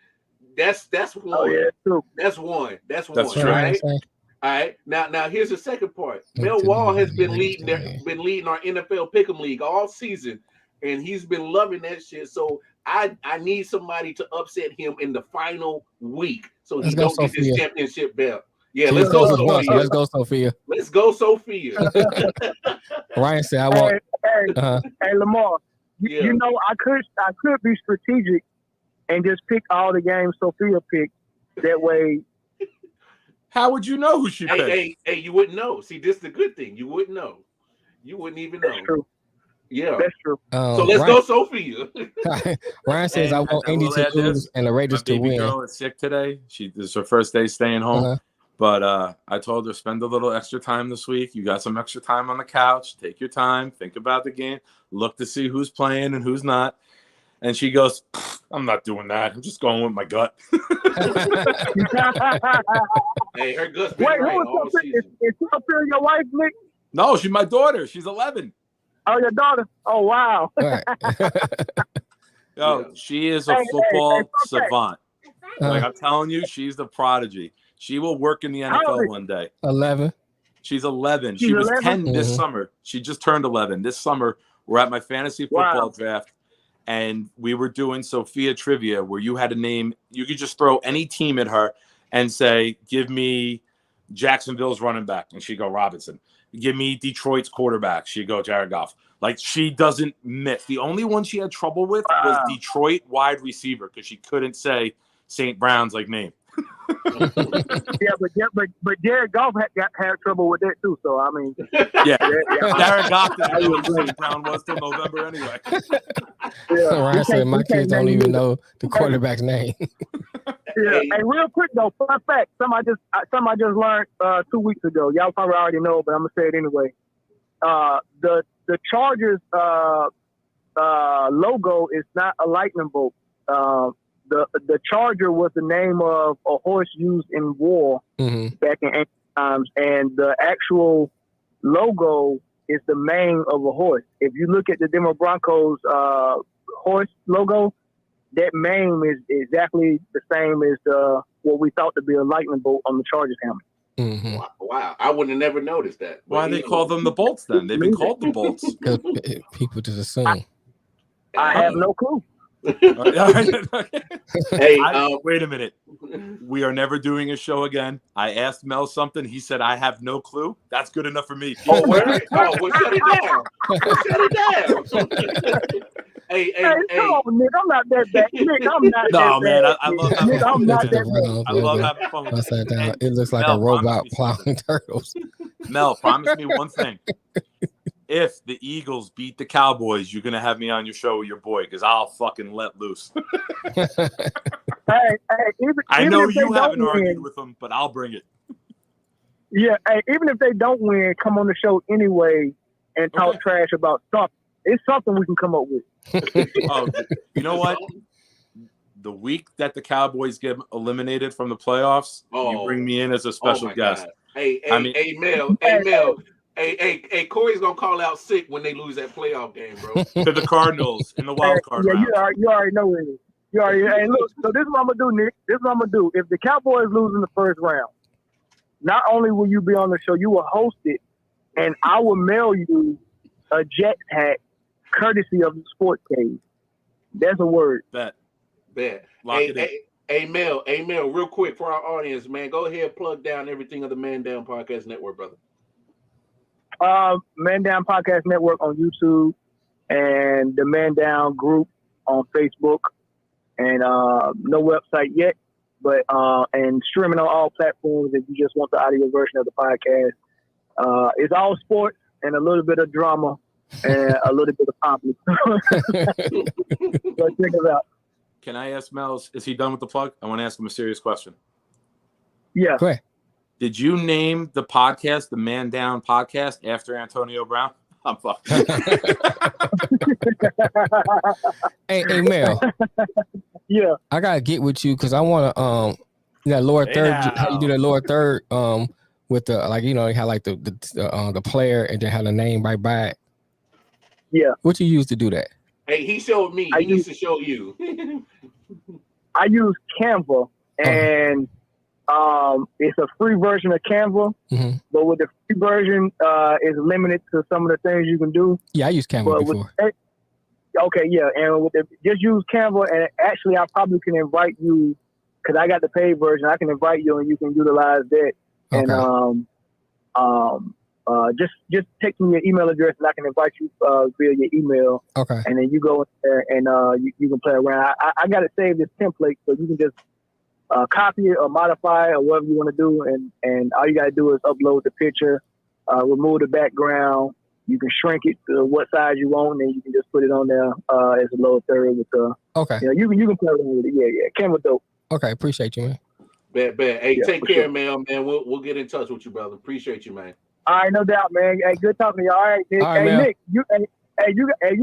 that's one. Oh, yeah, true. That's one. That's true. Right. All right. Now here's the second part. Mel Wall has been leading our NFL Pick'em League all season, and he's been loving that shit. So I need somebody to upset him in the final week so he don't get his championship belt. Yeah, let's go, Sophia. Let's go, Sophia. Let's go, Sophia. Ryan said, "I want." Hey, Lamar. You know, I could be strategic and just pick all the games Sophia picked. That way. How would you know who she picked? Hey, you wouldn't know. See, this is the good thing. You wouldn't know. You wouldn't even know. That's true. Yeah, that's true. So let's go, Sophia. Ryan says, "I want Indy to lose and the Raiders to win." Girl is sick today. This is her first day staying home. But I told her, spend a little extra time this week. You got some extra time on the couch. Take your time. Think about the game. Look to see who's playing and who's not. And she goes, I'm not doing that. I'm just going with my gut. Hey, her gut's been right all season. Is she up here your wife, Nick? No, she's my daughter. She's 11. Oh, your daughter? Oh, wow. She is a football savant. Like I'm telling you, she's the prodigy. She will work in the NFL one day. 11. She's 11. She was 10 this summer. She just turned 11. This summer, we're at my fantasy football draft, and we were doing Sophia trivia where you had to name, you could just throw any team at her and say, give me Jacksonville's running back. And she'd go, Robinson. Give me Detroit's quarterback. She'd go, Jared Goff. Like, she doesn't miss. The only one she had trouble with was Detroit wide receiver because she couldn't say St. Brown's like name. but Jared Goff had trouble with that too. So I mean, Jared Goff didn't know who St. Brown was till November anyway. Ryan said my kids don't even know the quarterback's name. Hey, real quick though, fun fact. Something I just learned 2 weeks ago. Y'all probably already know, but I'm gonna say it anyway. The Chargers logo is not a lightning bolt. The Charger was the name of a horse used in war back in ancient times, and the actual logo is the mane of a horse. If you look at the Denver Broncos horse logo, that mane is exactly the same as what we thought to be a lightning bolt on the Chargers helmet. Mm-hmm. Wow, I would have never noticed that. Why they call them the Bolts then? They've been called the Bolts. People just assume. I have no clue. Hey, wait a minute. We are never doing a show again. I asked Mel something. He said, I have no clue. That's good enough for me. Oh, well, shut it down. Shut it down. Hey, come on, Nick. I'm not that bad. Nick, I'm not that bad. I love having fun. I'm not that bad. I love having fun with it. It looks like a robot plowing turtles. Mel, promise me one thing. If the Eagles beat the Cowboys, you're going to have me on your show with your boy because I'll fucking let loose. I know you haven't argued with them, but I'll bring it. Yeah, even if they don't win, come on the show anyway and talk trash about something. It's something we can come up with. You know what? The week that the Cowboys get eliminated from the playoffs, you bring me in as a special guest. Hey, Mel. Hey, Corey's gonna call out sick when they lose that playoff game, bro. To the Cardinals in the wild card round. You already know it. Hey, look. So this is what I'm gonna do, Nick. This is what I'm gonna do. If the Cowboys lose in the first round, not only will you be on the show, you will host it, and I will mail you a Jets hat, courtesy of the Sports Cage. That's a word. Bet. Lock it in. Hey, Mel, real quick for our audience, man, go ahead, plug down everything of the Man Down Podcast Network, brother. Man Down Podcast Network on YouTube and the Man Down group on Facebook, and no website yet, but and streaming on all platforms if you just want the audio version of the podcast. It's all sports and a little bit of drama and a little bit of comedy. So check it out. Can I ask Mel, is he done with the plug? I want to ask him a serious question. Yeah. Go ahead. Did you name the podcast the Man Down Podcast after Antonio Brown? I'm fucking. Hey, Mel. Yeah. I gotta get with you because I want to that lower third. How you do that lower third with the how like the player and then have the name right by it. Yeah. What you use to do that? Hey, he showed me. He needs to show you. I use Canva, and it's a free version of Canva, but with the free version, it's limited to some of the things you can do. Yeah, I used Canva before. Okay, yeah, and just use Canva, and actually, I probably can invite you because I got the paid version. I can invite you, and you can utilize that. Okay. And just text me your email address, and I can invite you via your email. Okay. And then you go in there, and you can play around. I got it saved as template, so you can just copy it or modify it or whatever you want to do, and all you got to do is upload the picture, remove the background. You can shrink it to what size you want, and you can just put it on there as a lower third with the. Okay. You can play around with it. Yeah. Canva dope. Okay, appreciate you, man. Bet. Hey, take care, man. We'll get in touch with you, brother. Appreciate you, man. All right, no doubt, man. Hey, good talking to you. All right, Nick. All right, Nick, you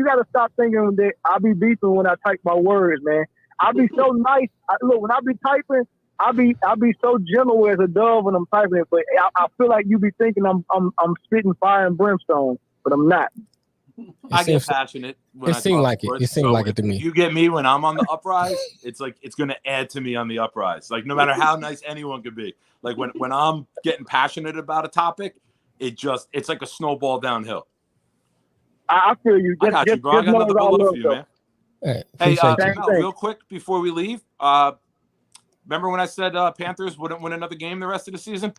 got to stop thinking that I'll be beefing when I type my words, man. I'll be so nice. Look, when I be typing, I'll be so gentle as a dove when I'm typing it. But I feel like you be thinking I'm spitting fire and brimstone, but I'm not. I get passionate. It seemed like it. It seemed like it to me. You get me when I'm on the uprise. It's like it's going to add to me on the uprise. Like no matter how nice anyone could be. Like when I'm getting passionate about a topic, it's like a snowball downhill. I feel you. I got you, bro. I got nothing but love for you, man. Hey, real quick before we leave, remember when I said Panthers wouldn't win another game the rest of the season?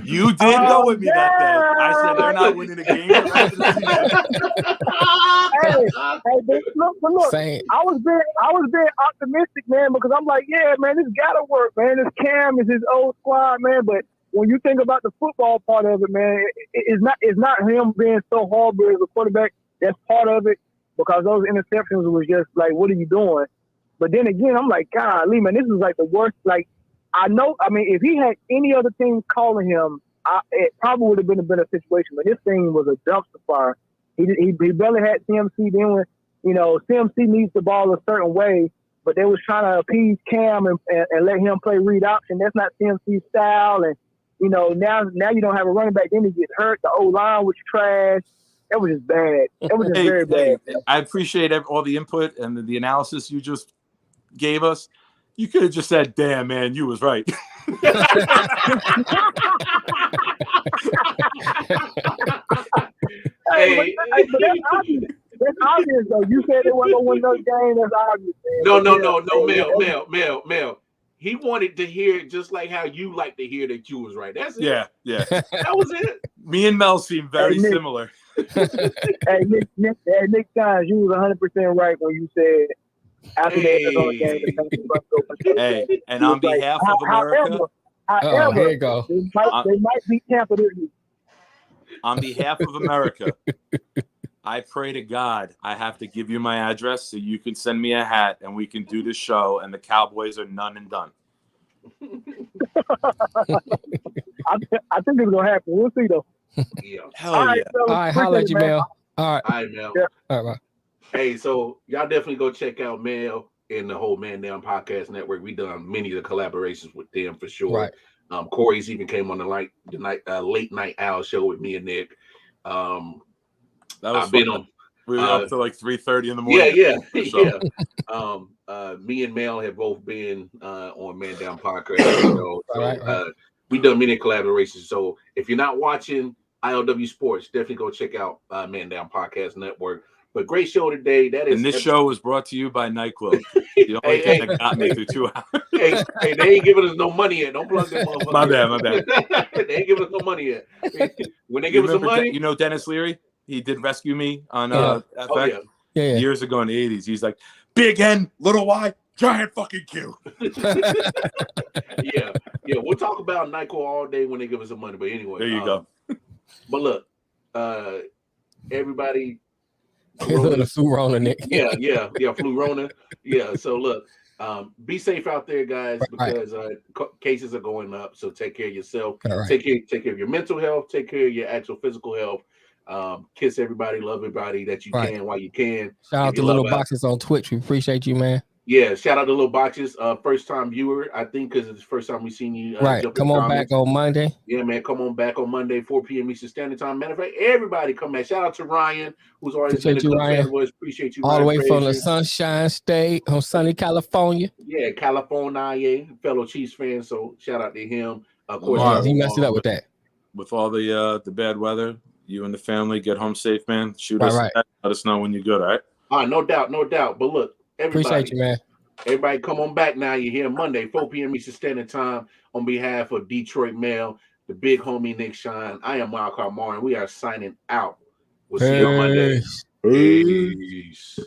You did go with me that day. I said they're not winning a game the rest of the season. Look, I was being optimistic, man, because I'm like, yeah, man, this gotta work, man. This Cam is his old squad, man. But when you think about the football part of it, man, it's not him being so horrible as a quarterback. That's part of it, because those interceptions was just like, what are you doing? But then again, I'm like, golly, man, this is like the worst. Like, if he had any other team calling him, it probably would have been a better situation. But this thing was a dumpster fire. He barely had CMC. Then when, CMC needs the ball a certain way, but they was trying to appease Cam and let him play read option. That's not CMC's style. And, now you don't have a running back. Then he gets hurt. The O-line was trash. It was just bad. It was just very bad. I appreciate all the input and the analysis you just gave us. You could have just said, damn, man, you was right. Hey, but that's obvious, though. You said they weren't going to win another game. That's obvious. No, Mel. He wanted to hear it just like how you like to hear that you was right. That's it. Yeah. That was it. Me and Mel seem very similar. Nick Times, you was 100% right when you said after the game. Hey, and on behalf of America, however, here you go. They might beat Tampa this week. On behalf of America, I pray to God I have to give you my address so you can send me a hat and we can do this show and the Cowboys are none and done. I think it's gonna happen. We'll see though. Yeah. Hell all right, holla at you, Mel. All right, Mel. Yeah. All right, bye. Hey, so y'all definitely go check out Mel and the whole Man Down Podcast Network. We done many of the collaborations with them for sure. Right. Corey's even came on the late night owl show with me and Nick. That was I've been on. We were up to like 3:30 in the morning. Yeah. Me and Mel have both been on Man Down Podcast. We done many collaborations. So if you're not watching I.O.W. Sports. Definitely go check out Man Down Podcast Network. But great show today. That is, and this show was brought to you by NyQuil. The only thing that got me through 2 hours. Hey, they ain't giving us no money yet. Don't plug them motherfuckers. My bad. They ain't giving us no money yet. When they give us some money, you know Dennis Leary. He did Rescue Me on FX years ago in the 80s. He's like, big N, little Y, giant fucking Q. yeah. We'll talk about NyQuil all day when they give us some money. But anyway, there you go. But look, everybody. The flu Rona, Nick. Yeah, flu Rona. Yeah. So look, be safe out there, guys, because cases are going up. So take care of yourself. Right. Take care of your mental health. Take care of your actual physical health. Kiss everybody, love everybody that you can while you can. Shout out to Little Boxes on Twitch. We appreciate you, man. Yeah, shout out to Little Boxes, first time viewer, I think, because it's the first time we've seen you. Come on back on Monday. Yeah, man, come on back on Monday, 4 p.m. Eastern Standard Time. Matter of fact, everybody come back. Shout out to Ryan, who's already been a good fan of us. Appreciate you, all Ryan, the way from the Sunshine State, on sunny California. Yeah, California, fellow Chiefs fan. So shout out to him. Of course, he messed it up with that. With all the bad weather, you and the family get home safe, man. Shoot us. Let us know when you're good. All right. All right, no doubt. But look. Everybody, appreciate you, man. Everybody come on back now. You're here Monday, 4 p.m. Eastern Standard Time. On behalf of Detroit Mel, the big homie Nick Shine, I am Wildcard Martin. We are signing out. We'll see you on Monday. Peace.